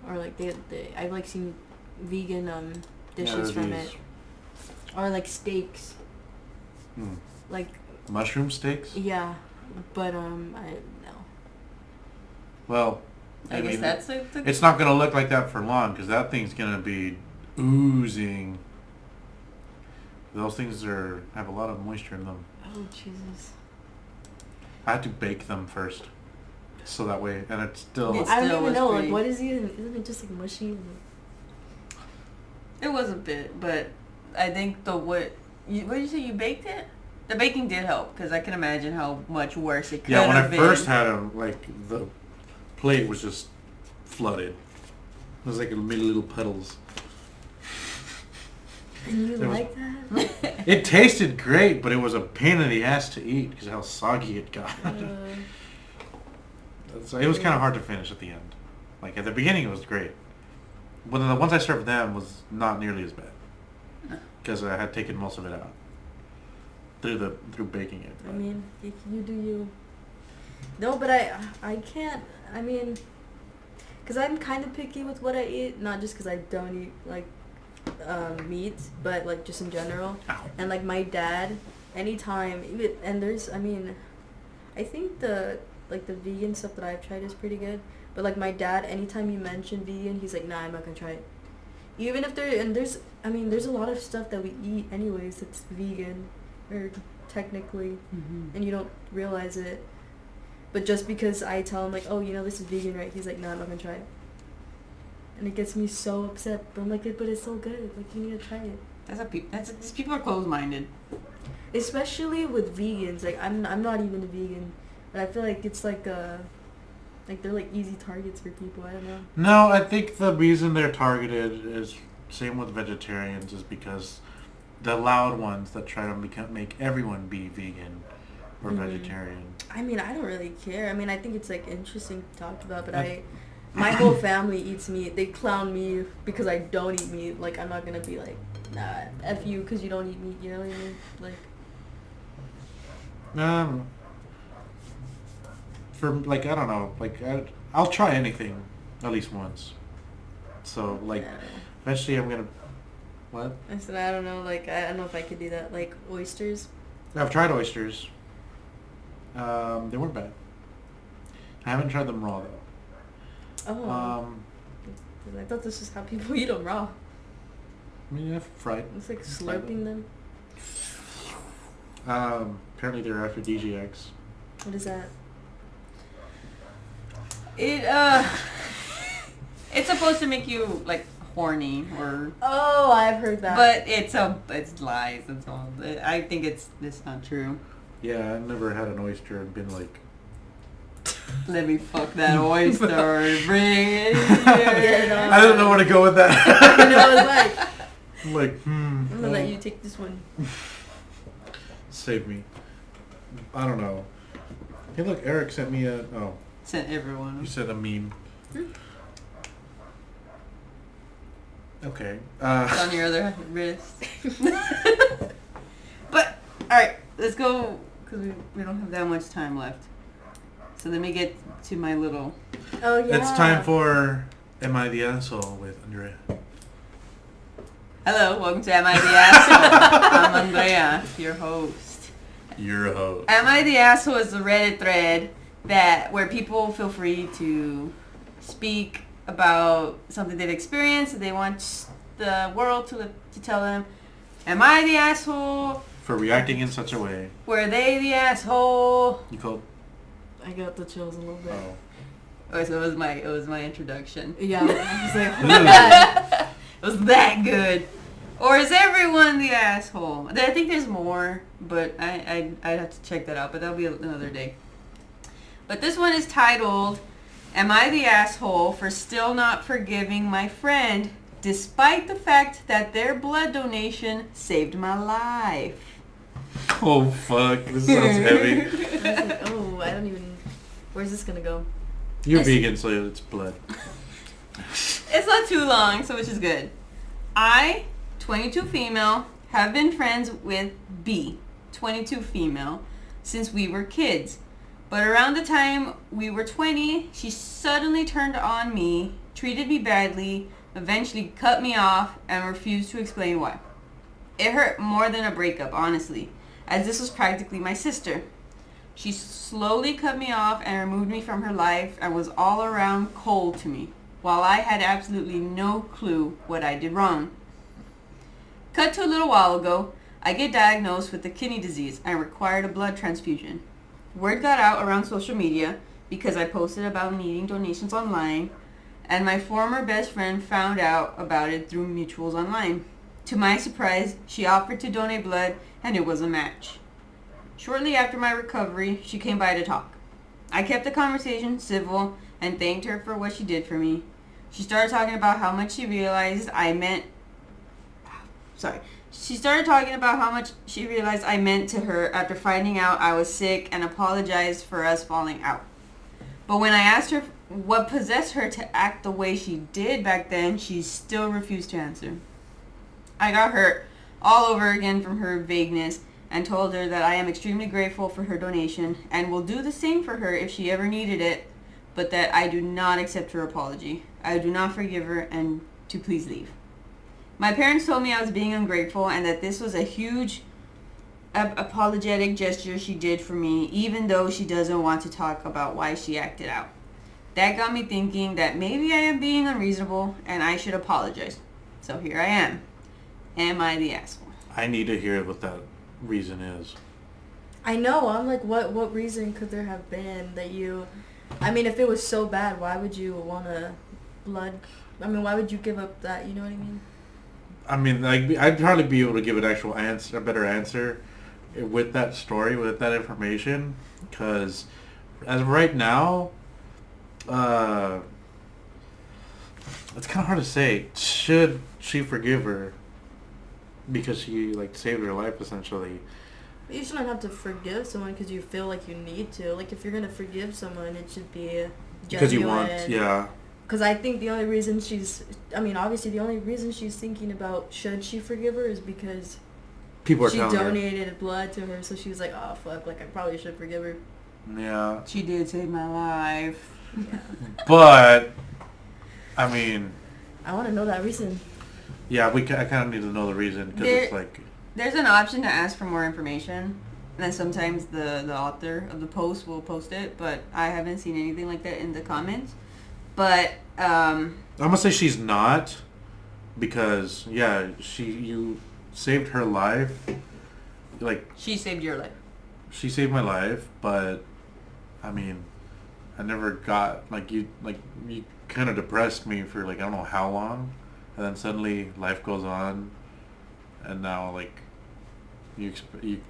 Speaker 3: or like they I've like seen vegan dishes from it, or like steaks, like
Speaker 1: mushroom steaks.
Speaker 3: Yeah, but I no.
Speaker 1: Well,
Speaker 2: I guess that's the
Speaker 1: it's not gonna look like that for long because that thing's gonna be oozing. Those things have a lot of moisture in them.
Speaker 3: Oh Jesus!
Speaker 1: I had to bake them first, so that way, and it's still.
Speaker 3: I don't even know. Like, what is even? Isn't it just like mushy?
Speaker 2: It was a bit, but I think what did you say? You baked it? The baking did help because I can imagine how much worse it could have been.
Speaker 1: Yeah, when I first had them, like the plate was just flooded. It was like made little puddles.
Speaker 3: And you like that?
Speaker 1: It tasted great, but it was a pain in the ass to eat because how soggy it got. So it was kind of hard to finish at the end. Like at the beginning, it was great. But the ones I served them was not nearly as bad because I had taken most of it out through baking it.
Speaker 3: I mean, if you do you. No, but I can't. I mean, because I'm kind of picky with what I eat, not just because I don't eat like meat, but like just in general.
Speaker 1: Ow.
Speaker 3: And like my dad, anytime, and there's, I mean, I think the vegan stuff that I've tried is pretty good. But like my dad, anytime you mention vegan, he's like, nah, I'm not gonna try it. Even if there's a lot of stuff that we eat anyways that's vegan, or technically, and you don't realize it. But just because I tell him like, oh, you know, this is vegan, right? He's like, nah, I'm not gonna try it. And it gets me so upset. But I'm like, but it's so good. Like, you need to try it.
Speaker 2: These people are closed-minded.
Speaker 3: Especially with vegans. Like, I'm not even a vegan, but I feel like it's like they're like easy targets for people. I don't know.
Speaker 1: No, I think the reason they're targeted is same with vegetarians is because the loud ones that try to make everyone be vegan or vegetarian.
Speaker 3: I mean, I don't really care. I mean, I think it's like interesting to talk about, but my whole family eats meat. They clown me because I don't eat meat. Like, I'm not gonna be like, nah, F you because you don't eat meat. You know what I mean? Like,
Speaker 1: for like, I don't know, like I'll try anything at least once. So like, eventually I'm gonna. What?
Speaker 3: I said I don't know. Like, I don't know if I could do that. Like oysters.
Speaker 1: I've tried oysters. They weren't bad. I haven't tried them raw though.
Speaker 3: Oh. I thought this is how people eat them raw.
Speaker 1: I mean, yeah, fried.
Speaker 3: It's like slurping them.
Speaker 1: Apparently they're aphrodisiacs.
Speaker 3: What is that?
Speaker 2: It's supposed to make you like horny or.
Speaker 3: Oh, I've heard that.
Speaker 2: But it's lies. It's all. I think it's not true.
Speaker 1: Yeah, I've never had an oyster and been like,
Speaker 2: let me fuck that oyster. Bring it here.
Speaker 1: I don't know where to go with that.
Speaker 3: I know, it's like.
Speaker 1: I'm like,
Speaker 3: I'm gonna let you take this one.
Speaker 1: Save me. I don't know. Hey, look, Eric sent me a. Oh.
Speaker 2: Sent everyone.
Speaker 1: You said a meme. Okay.
Speaker 2: It's on your other wrist. But alright, let's go because we don't have that much time left. So let me get to my little.
Speaker 3: Oh yeah.
Speaker 1: It's time for Am I the Asshole with Andrea.
Speaker 2: Hello, welcome to Am I the Asshole? I'm Andrea, your host.
Speaker 1: You're a host.
Speaker 2: Am I the Asshole is a Reddit thread where people feel free to speak about something they've experienced and they want the world to tell them, am I the asshole?
Speaker 1: For reacting in such a way.
Speaker 2: Were they the asshole?
Speaker 1: You called?
Speaker 3: I got the chills a little bit.
Speaker 1: Oh.
Speaker 2: So it was my introduction.
Speaker 3: Yeah, I was like, oh my god.
Speaker 2: It was that good. Or is everyone the asshole? I think there's more, but I'd have to check that out, but that'll be another day. But this one is titled, Am I the Asshole for Still Not Forgiving My Friend Despite the Fact That Their Blood Donation Saved My Life?
Speaker 1: Oh fuck, this sounds heavy.
Speaker 3: I was like, oh, I don't even... Where's this gonna go?
Speaker 1: You're vegan, so it's blood.
Speaker 2: It's not too long, so which is good. I, 22 female, have been friends with B, 22 female, since we were kids. But around the time we were 20, she suddenly turned on me, treated me badly, eventually cut me off, and refused to explain why. It hurt more than a breakup, honestly, as this was practically my sister. She slowly cut me off and removed me from her life and was all around cold to me, while I had absolutely no clue what I did wrong. Cut to a little while ago, I get diagnosed with a kidney disease and required a blood transfusion. Word got out around social media because I posted about needing donations online, and my former best friend found out about it through mutuals online. To my surprise, she offered to donate blood and it was a match. Shortly after my recovery, she came by to talk. I kept the conversation civil and thanked her for what she did for me. She started talking about how much she realized I meant to her after finding out I was sick and apologized for us falling out. But when I asked her what possessed her to act the way she did back then, she still refused to answer. I got hurt all over again from her vagueness and told her that I am extremely grateful for her donation and will do the same for her if she ever needed it, but that I do not accept her apology. I do not forgive her and to please leave. My parents told me I was being ungrateful and that this was a huge apologetic gesture she did for me, even though she doesn't want to talk about why she acted out. That got me thinking that maybe I am being unreasonable and I should apologize. So here I am. Am I the asshole?
Speaker 1: I need to hear what that reason is.
Speaker 3: I know. I'm like, what reason could there have been that you... I mean, if it was so bad, why would you want to blood... I mean, why would you give up that? You know what I mean?
Speaker 1: I mean, like, I'd probably be able to give an actual answer, a better answer with that story, with that information, because as of right now, it's kind of hard to say. Should she forgive her because she, like, saved her life, essentially?
Speaker 3: You shouldn't have to forgive someone because you feel like you need to. Like, if you're going to forgive someone, it should be genuine.
Speaker 1: Because you want, yeah.
Speaker 3: Because I think the only reason obviously the only reason she's thinking about should she forgive her is because
Speaker 1: people are
Speaker 3: she
Speaker 1: telling
Speaker 3: donated
Speaker 1: her.
Speaker 3: blood to her, so she was like, oh, fuck, like, I probably should forgive her.
Speaker 1: Yeah.
Speaker 2: She did save my life.
Speaker 3: Yeah.
Speaker 1: But, I mean...
Speaker 3: I want to know that reason.
Speaker 1: Yeah, I kind of need to know the reason, because it's like...
Speaker 2: There's an option to ask for more information, and then sometimes the author of the post will post it, but I haven't seen anything like that in the comments. But,
Speaker 1: I'm going to say she's not, because, yeah, you saved her life. Like...
Speaker 2: She saved your life.
Speaker 1: She saved my life, but, I mean, I never got, you kind of depressed me for, like, I don't know how long, and then suddenly life goes on, and now, like,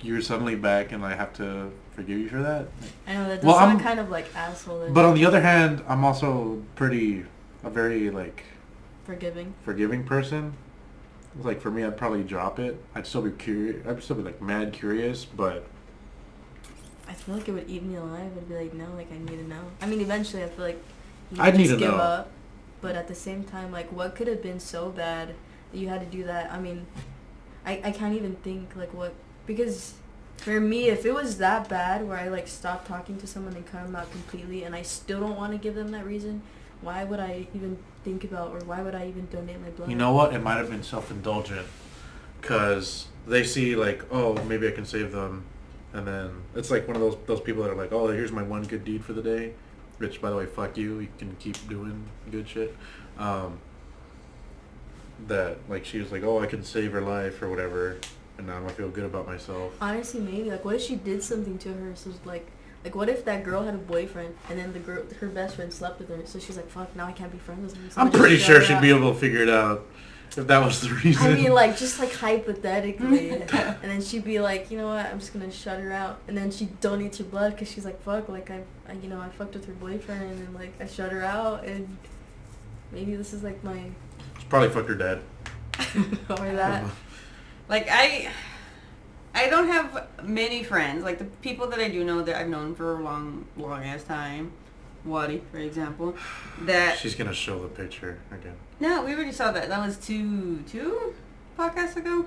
Speaker 1: you're suddenly back, and I have to forgive you for that.
Speaker 3: I know that does sound kind of like asshole.
Speaker 1: But on the other hand, I'm also a very like forgiving person. Like, for me, I'd probably drop it. I'd still be curious. I'd still be like mad curious, but
Speaker 3: I feel like it would eat me alive. I'd be like, no, like, I need to know. I mean, eventually, I feel like
Speaker 1: I'd need to
Speaker 3: give
Speaker 1: know.
Speaker 3: up. But at the same time, like, what could have been so bad that you had to do that? I mean, I can't even think, like, what... Because for me, if it was that bad where I, like, stopped talking to someone and cut them out completely and I still don't want to give them that reason, why would I even think about, or why would I even donate my blood?
Speaker 1: You know what? It might have been self-indulgent. Because they see, like, oh, maybe I can save them. And then it's like one of those people that are like, oh, here's my one good deed for the day. Which, by the way, fuck you. You can keep doing good shit. That, like, she was like, oh, I can save her life or whatever, and now I'm gonna feel good about myself.
Speaker 3: Honestly, maybe. Like, what if she did something to her? So, like, what if that girl had a boyfriend, and then her best friend slept with her, so she's like, fuck, now I can't be friends with her. So
Speaker 1: I'm pretty sure she'd be able to figure it out if that was the reason.
Speaker 3: I mean, like, just, like, hypothetically. And then she'd be like, you know what, I'm just gonna shut her out. And then she donates her blood, because she's like, fuck, like, I fucked with her boyfriend, and, like, I shut her out, and maybe this is, like, my...
Speaker 1: She probably fucked her dad.
Speaker 3: or that.
Speaker 2: Like, I don't have many friends. Like, the people that I do know that I've known for a long ass time, Wadi, for example, that...
Speaker 1: She's going to show the picture again.
Speaker 2: No, we already saw that. That was two podcasts ago?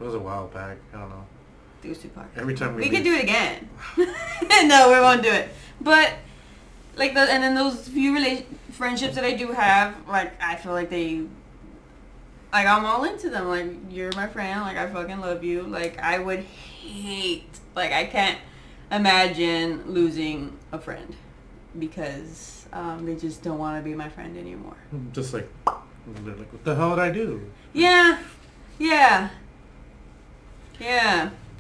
Speaker 1: It was a while back. I don't know.
Speaker 2: It was 2 podcasts.
Speaker 1: Every time
Speaker 2: we could do it again. No, we won't do it. But, like, and then those few friendships that I do have, like, I feel like they... Like, I'm all into them. Like, you're my friend. Like, I fucking love you. Like, I would hate... Like, I can't imagine losing a friend because they just don't want to be my friend anymore.
Speaker 1: Just like, they're like, what the hell did I do?
Speaker 2: Yeah.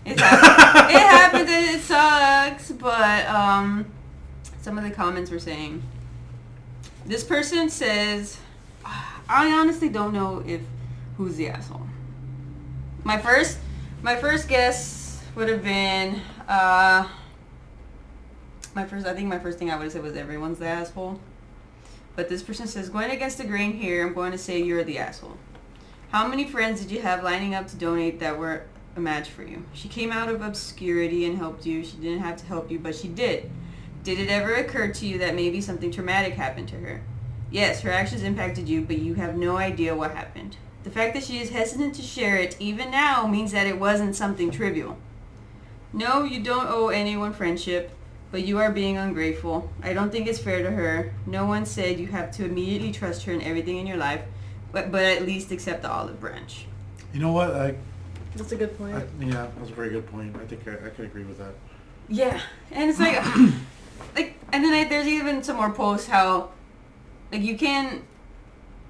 Speaker 2: It happens and it sucks, but some of the comments were saying, this person says, I honestly don't know who's the asshole. My first guess would have been, I think my first thing I would have said was everyone's the asshole. But this person says, going against the grain here, I'm going to say you're the asshole. How many friends did you have lining up to donate that were a match for you? She came out of obscurity and helped you. She didn't have to help you, but she did. Did it ever occur to you that maybe something traumatic happened to her? Yes, her actions impacted you, but you have no idea what happened. The fact that she is hesitant to share it, even now, means that it wasn't something trivial. No, you don't owe anyone friendship, but you are being ungrateful. I don't think it's fair to her. No one said you have to immediately trust her in everything in your life, but at least accept the olive branch.
Speaker 1: You know what?
Speaker 3: That's a good point.
Speaker 1: Yeah, that was a very good point. I think I could agree with that.
Speaker 2: Yeah, and it's like, and then there's even some more posts how, like, you can,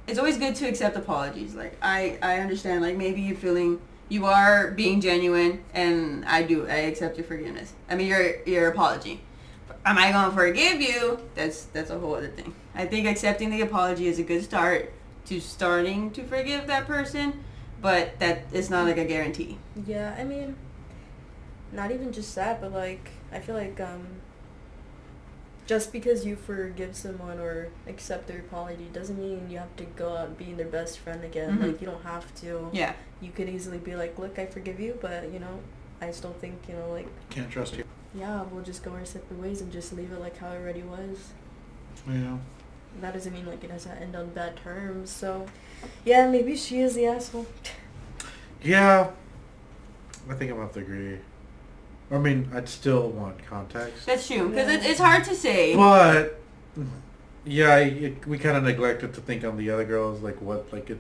Speaker 2: it's always good to accept apologies. Like, I understand, like, maybe you are being genuine, and I accept your forgiveness. I mean, your apology. Am I going to forgive you? That's a whole other thing. I think accepting the apology is a good start to starting to forgive that person, but that is not like a guarantee.
Speaker 3: Yeah, I mean, not even just that, but like, I feel like just because you forgive someone or accept their apology doesn't mean you have to go out and be their best friend again.
Speaker 2: Mm-hmm.
Speaker 3: Like, you don't have to.
Speaker 2: Yeah.
Speaker 3: You could easily be like, look, I forgive you, but, I still think, like...
Speaker 1: Can't trust you.
Speaker 3: Yeah, we'll just go our separate ways and just leave it like how it already was.
Speaker 1: Yeah.
Speaker 3: That doesn't mean, like, it has to end on bad terms, so... Yeah, maybe she is the asshole.
Speaker 1: Yeah. I think I'm going to have to agree. I mean, I'd still want context.
Speaker 2: That's true, because it's hard to say.
Speaker 1: But, yeah, we kind of neglected to think on the other girls, like, what, like, it...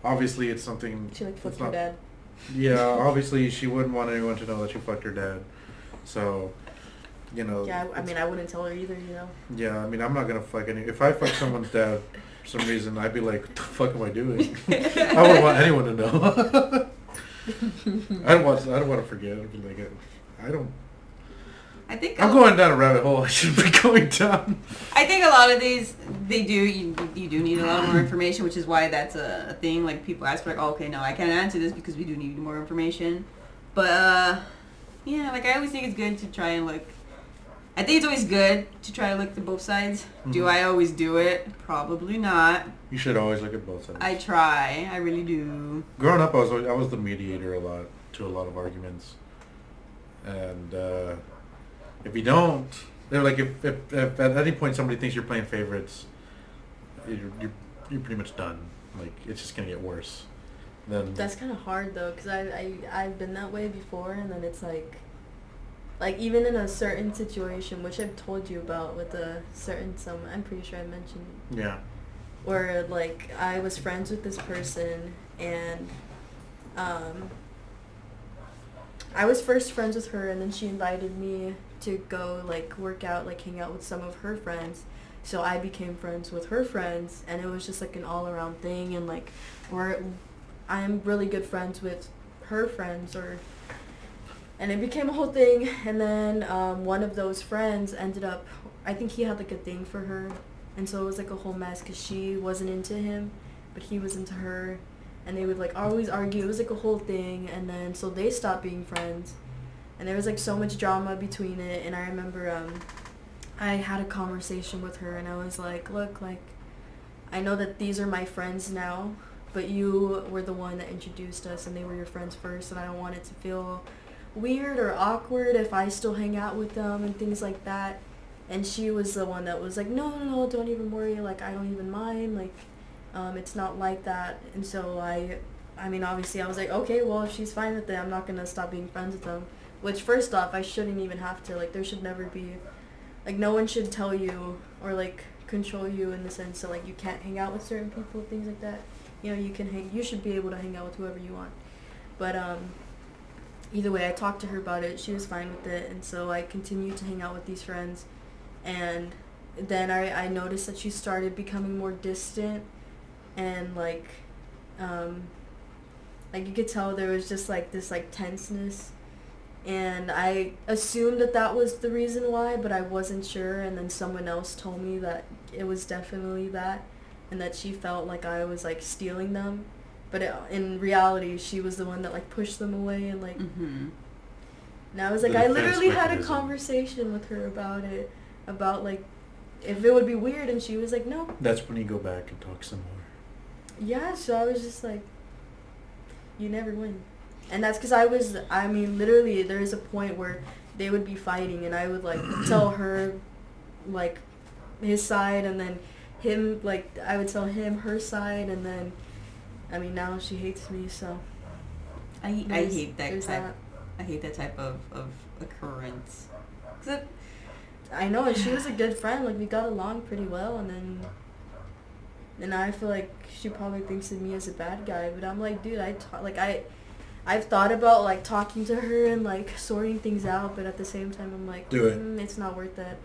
Speaker 1: Obviously, it's something...
Speaker 3: She, like, fucked her dad.
Speaker 1: Yeah, obviously, she wouldn't want anyone to know that she fucked her dad. So,
Speaker 3: Yeah, I mean, I wouldn't tell her either,
Speaker 1: Yeah, I mean, I'm not going to fuck any... If I fuck someone's dad for some reason, I'd be like, what the fuck am I doing? I wouldn't want anyone to know. I don't want to forget. I'd be like, I'm going down a rabbit hole I shouldn't be going down.
Speaker 2: I think a lot of these, you do need a lot more information, which is why that's a thing. Like, people ask for, like, oh, okay, no, I can't answer this because we do need more information. But, yeah, like, I always think it's good to try and look. I think it's always good to try to look at both sides. Mm-hmm. Do I always do it? Probably not.
Speaker 1: You should always look at both sides.
Speaker 2: I try. I really do.
Speaker 1: Growing up, I was the mediator a lot of arguments. And if you don't, they're like, if at any point somebody thinks you're playing favorites, you're pretty much done. Like, it's just gonna get worse. Then
Speaker 3: that's kind of hard though, because I've been that way before, and then it's like even in a certain situation, which I've told you about with I'm pretty sure I mentioned.
Speaker 1: Yeah.
Speaker 3: Where like I was friends with this person, and I was first friends with her, and then she invited me to go like work out, like hang out with some of her friends. So I became friends with her friends, and it was just like an all around thing, and like I'm really good friends with her friends, and it became a whole thing. And then one of those friends ended up, I think he had like a thing for her, and so it was like a whole mess because she wasn't into him, but he was into her, and they would like always argue. It was like a whole thing, and then so they stopped being friends, and there was like so much drama between it. And I remember I had a conversation with her, and I was like, look, like, I know that these are my friends now, but you were the one that introduced us, and they were your friends first, and I don't want it to feel weird or awkward if I still hang out with them and things like that. And she was the one that was like, no, don't even worry. Like, I don't even mind. Like, it's not like that. And so I mean, obviously I was like, okay, well, if she's fine with it, I'm not going to stop being friends with them. Which, first off, I shouldn't even have to. Like, there should never be, like, no one should tell you or, like, control you in the sense that, like, you can't hang out with certain people, things like that. You know, you should be able to hang out with whoever you want. But, either way, I talked to her about it. She was fine with it. And so I continued to hang out with these friends. And then I noticed that she started becoming more distant. And, like you could tell there was just, like, this, like, tenseness. And I assumed that was the reason why, but I wasn't sure. And then someone else told me that it was definitely that. And that she felt like I was, like, stealing them. But in reality, she was the one that, like, pushed them away and, like...
Speaker 2: Mm-hmm.
Speaker 3: And I was like, I literally had a conversation with her about it. About, like, if it would be weird. And she was like, no.
Speaker 1: That's when you go back and talk some more.
Speaker 3: Yeah, so I was just like, you never win. And that's because literally, there is a point where they would be fighting. And I would, like, tell her, like, his side. And then him, like, I would tell him her side. And then... I mean, now she hates me, so...
Speaker 2: I hate that type. I hate that type of occurrence.
Speaker 3: I know, and she was a good friend. Like, we got along pretty well, and then... And I feel like she probably thinks of me as a bad guy, but I'm like, dude, I've thought about, like, talking to her and, like, sorting things out, but at the same time, I'm like...
Speaker 1: Do it.
Speaker 3: It's not worth it.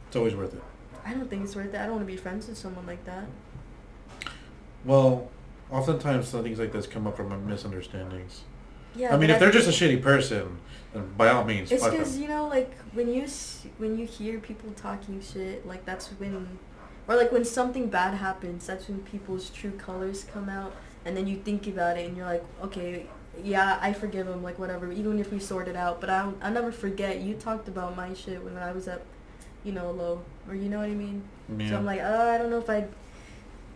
Speaker 1: It's always worth it.
Speaker 3: I don't think it's worth it. I don't want to be friends with someone like that.
Speaker 1: Well... Oftentimes, things like this come up from misunderstandings.
Speaker 3: Yeah.
Speaker 1: I mean, if they're just a shitty person, then by all means,
Speaker 3: it's
Speaker 1: fuck
Speaker 3: because
Speaker 1: them.
Speaker 3: you know, like when you hear people talking shit, like that's when, or like when something bad happens, that's when people's true colors come out, and then you think about it, and you're like, okay, yeah, I forgive him, like whatever, even if we sort it out. But I'll never forget you talked about my shit when I was at, low, or you know what I mean.
Speaker 1: Yeah.
Speaker 3: So I'm like, I don't know if I'd.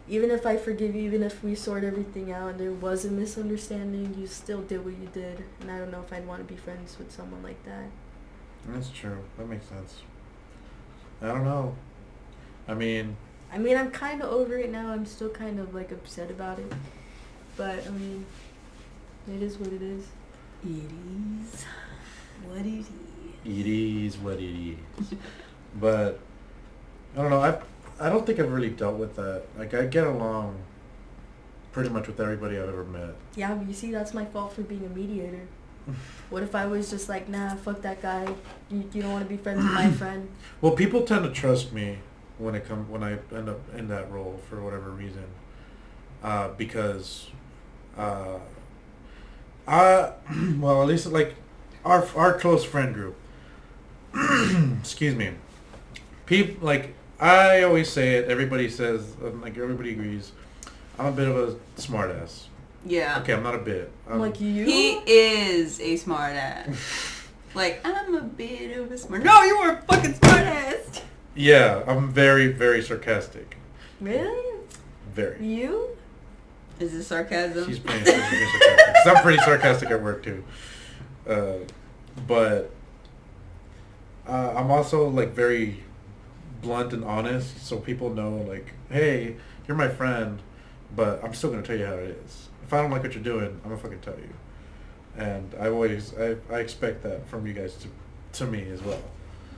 Speaker 3: Even if I forgive you, even if we sort everything out and there was a misunderstanding, you still did what you did. And I don't know if I'd want to be friends with someone like that.
Speaker 1: That's true. That makes sense. I don't know. I mean,
Speaker 3: I'm kind of over it now. I'm still kind of, like, upset about it. But, I mean, it is what it is.
Speaker 2: It is what it is.
Speaker 1: It is what it is. But, I don't know. I don't think I've really dealt with that. Like, I get along pretty much with everybody I've ever met.
Speaker 3: Yeah, but you see, that's my fault for being a mediator. What if I was just like, nah, fuck that guy. You don't want to be friends with my friend.
Speaker 1: Well, people tend to trust me when I end up in that role for whatever reason. Because, well, at least, like, our close friend group. Excuse me. People, like... I always say it. Everybody says, like, everybody agrees. I'm a bit of a smartass.
Speaker 2: Yeah.
Speaker 1: Okay, I'm not a bit.
Speaker 3: Like you?
Speaker 2: He is a smartass. Like, I'm a bit of a smart. No, you were a fucking smartass.
Speaker 1: Yeah, I'm very, very sarcastic.
Speaker 3: Really?
Speaker 1: Very.
Speaker 3: You?
Speaker 2: Is this sarcasm?
Speaker 1: She's playing sarcastic. 'Cause I'm pretty sarcastic at work too. But I'm also, like, very blunt and honest, so people know, like, hey, you're my friend, but I'm still gonna tell you how it is. If I don't like what you're doing, I'm gonna fucking tell you. And I expect that from you guys to me as well.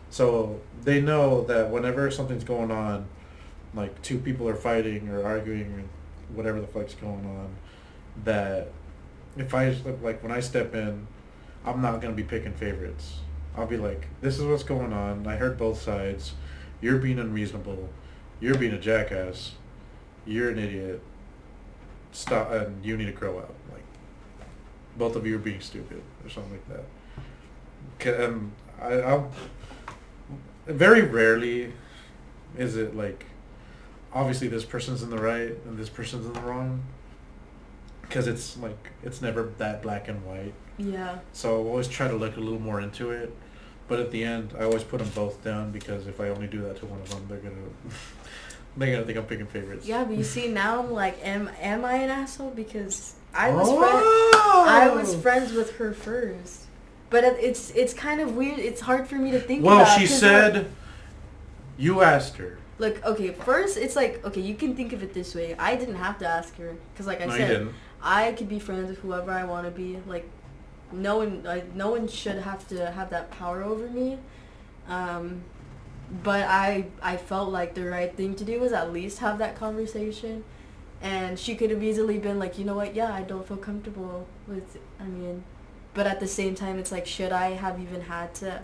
Speaker 1: So they know that whenever something's going on, like two people are fighting or arguing or whatever the fuck's going on, that if when I step in, I'm not gonna be picking favorites. I'll be like, this is what's going on. I heard both sides. You're being unreasonable. You're being a jackass. You're an idiot. Stop, and you need to grow up. Like, both of you are being stupid or something like that. And I'll very rarely is it like, obviously this person's in the right and this person's in the wrong. Because it's like, it's never that black and white.
Speaker 3: Yeah.
Speaker 1: So I always try to look a little more into it. But at the end, I always put them both down because if I only do that to one of them, they're gonna think I'm picking favorites.
Speaker 3: Yeah, but you see, now I'm like, am I an asshole? Because I was friends with her first. But it's kind of weird. It's hard for me to think about.
Speaker 1: Well, she said, You asked her.
Speaker 3: Look, okay, first, it's like, okay, you can think of it this way. I didn't have to ask her. Because, like I
Speaker 1: No, you
Speaker 3: said,
Speaker 1: didn't.
Speaker 3: I could be friends with whoever I want to be. Like, no one should have to have that power over me. But I felt like the right thing to do was at least have that conversation. And she could have easily been like, you know what, yeah, I don't feel comfortable with, I mean, but at the same time, it's like, should I have even had to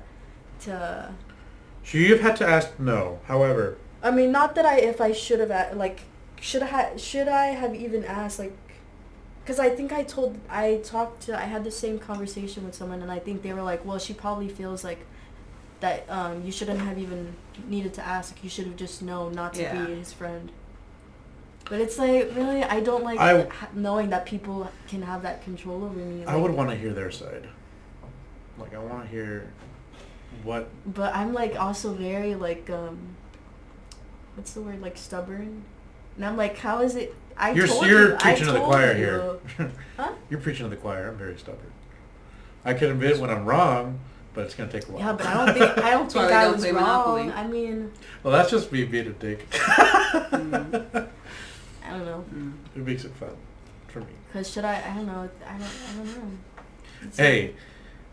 Speaker 1: Should you have had to ask? No. However,
Speaker 3: I mean, not that if I should have, should I have even asked, like, because I think I had the same conversation with someone, and I think they were like, well, she probably feels like that you shouldn't have even needed to ask. You should have just known not to be his friend. But it's like, really, I don't like knowing that people can have that control over me. Like,
Speaker 1: I would want to hear their side. Like, I want to hear what...
Speaker 3: But I'm, like, also very, like, what's the word, like, stubborn? And I'm like, how is it...
Speaker 1: You're preaching to the choir
Speaker 3: you.
Speaker 1: here.
Speaker 3: Huh?
Speaker 1: You're preaching to the choir. I'm very stubborn. I can admit when I'm wrong, but it's going to take a while.
Speaker 3: Yeah, but I don't think I was wrong.
Speaker 2: Monopoly.
Speaker 3: I mean...
Speaker 1: Well, that's just me being a dick.
Speaker 3: I don't know.
Speaker 1: It makes it fun for me.
Speaker 3: Because I don't know. I don't know. It's
Speaker 1: Hey,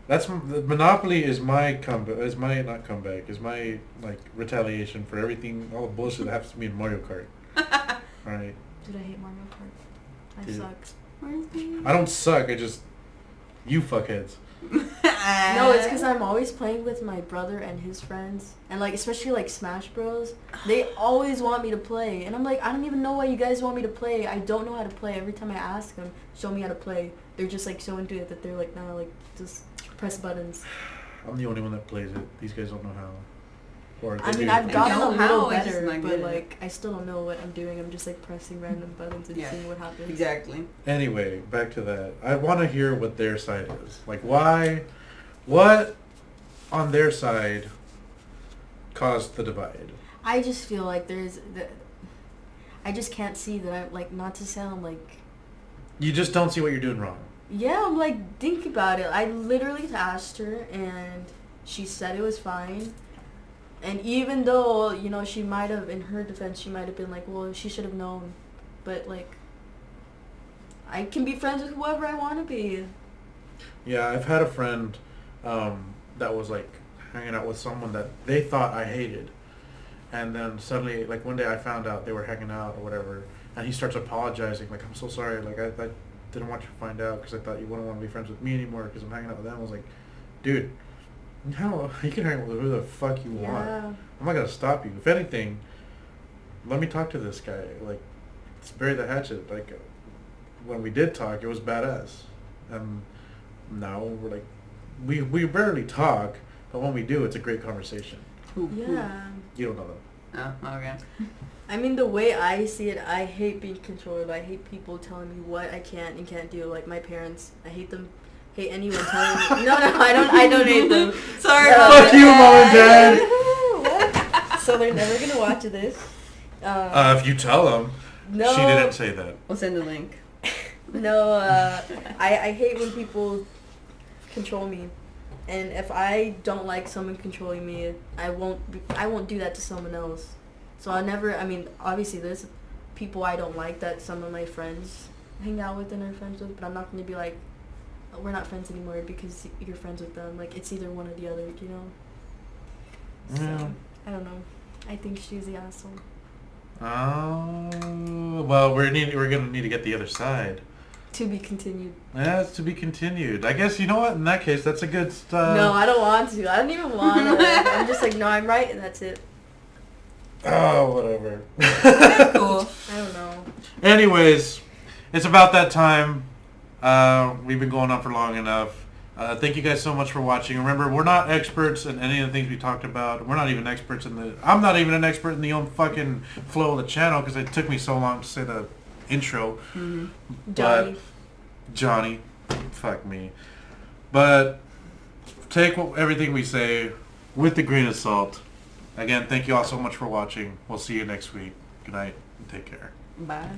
Speaker 1: that's Monopoly is my comeback. Is my not comeback. Is my like retaliation for everything, all the bullshit that happens to me in Mario Kart. All right.
Speaker 3: Dude, I hate Mario Kart. I
Speaker 1: Dude.
Speaker 3: suck.
Speaker 1: I don't suck. I just you fuckheads.
Speaker 3: No, it's because I'm always playing with my brother and his friends, and like especially like Smash Bros. They always want me to play, and I'm like, I don't even know why you guys want me to play. I don't know how to play. Every time I ask them, show me how to play, they're just like so into it that they're like, no, like just press buttons.
Speaker 1: I'm the only one that plays it. These guys don't know how. Or
Speaker 3: I
Speaker 1: they
Speaker 3: mean,
Speaker 1: do.
Speaker 3: I've gotten a
Speaker 2: know
Speaker 3: little
Speaker 2: how, I just
Speaker 3: better,
Speaker 2: not
Speaker 3: but
Speaker 2: good at it.
Speaker 3: like I still don't know what I'm doing. I'm just like pressing random buttons and seeing what happens.
Speaker 2: Exactly.
Speaker 1: Anyway, back to that. I want to hear what their side is. Like, why? What on their side caused the divide?
Speaker 3: I just feel like I just can't see that I'm like, not to sound like.
Speaker 1: You just don't see what you're doing wrong.
Speaker 3: Yeah, I'm like, think about it. I literally asked her, and she said it was fine. And even though, you know, she might have, in her defense, she might have been like, well, she should have known. But, like, I can be friends with whoever I want to be.
Speaker 1: Yeah, I've had a friend that was, like, hanging out with someone that they thought I hated. And then suddenly, like, one day I found out they were hanging out or whatever. And he starts apologizing, like, I'm so sorry. Like, I didn't want you to find out because I thought you wouldn't want to be friends with me anymore because I'm hanging out with them. I was like, dude, no, you can hang out with who the fuck you want. I'm not going to stop you. If anything, let me talk to this guy. Like, let's bury the hatchet. Like, when we did talk, it was badass. And now we're like, we barely talk, but when we do, it's a great conversation.
Speaker 3: Yeah.
Speaker 1: You don't know them.
Speaker 2: Oh, okay.
Speaker 3: I mean, the way I see it, I hate being controlled. I hate people telling me what I can and can't do. Like my parents, I hate them. Hate anyone telling me. No, I don't hate them.
Speaker 2: Sorry.
Speaker 1: Fuck you, Mom and Dad.
Speaker 3: What? So they're never gonna watch this.
Speaker 1: If you tell them,
Speaker 3: No.
Speaker 1: she didn't say that.
Speaker 2: We'll send the link.
Speaker 3: No, I hate when people control me, and if I don't like someone controlling me, I won't do that to someone else. So I mean, obviously there's people I don't like that some of my friends hang out with and are friends with, but I'm not going to be like, oh, we're not friends anymore because you're friends with them. Like, it's either one or the other, you know?
Speaker 1: Yeah.
Speaker 3: So, I don't know. I think she's the asshole.
Speaker 1: Oh, well, we're gonna need to get the other side.
Speaker 3: To be continued.
Speaker 1: Yeah, it's to be continued. I guess, you know what, in that case, that's a good
Speaker 3: No, I don't want to. I don't even want to. I'm just like, no, I'm right, and that's it.
Speaker 1: Oh, whatever.
Speaker 2: Cool.
Speaker 3: I don't know.
Speaker 1: Anyways, it's about that time. We've been going on for long enough. Thank you guys so much for watching. Remember, we're not experts in any of the things we talked about. We're not even experts in the... I'm not even an expert in the own fucking flow of the channel because it took me so long to say the intro.
Speaker 2: Mm-hmm.
Speaker 1: But Johnny. Fuck me. But take everything we say with a grain of salt. Again, thank you all so much for watching. We'll see you next week. Good night and take care.
Speaker 2: Bye.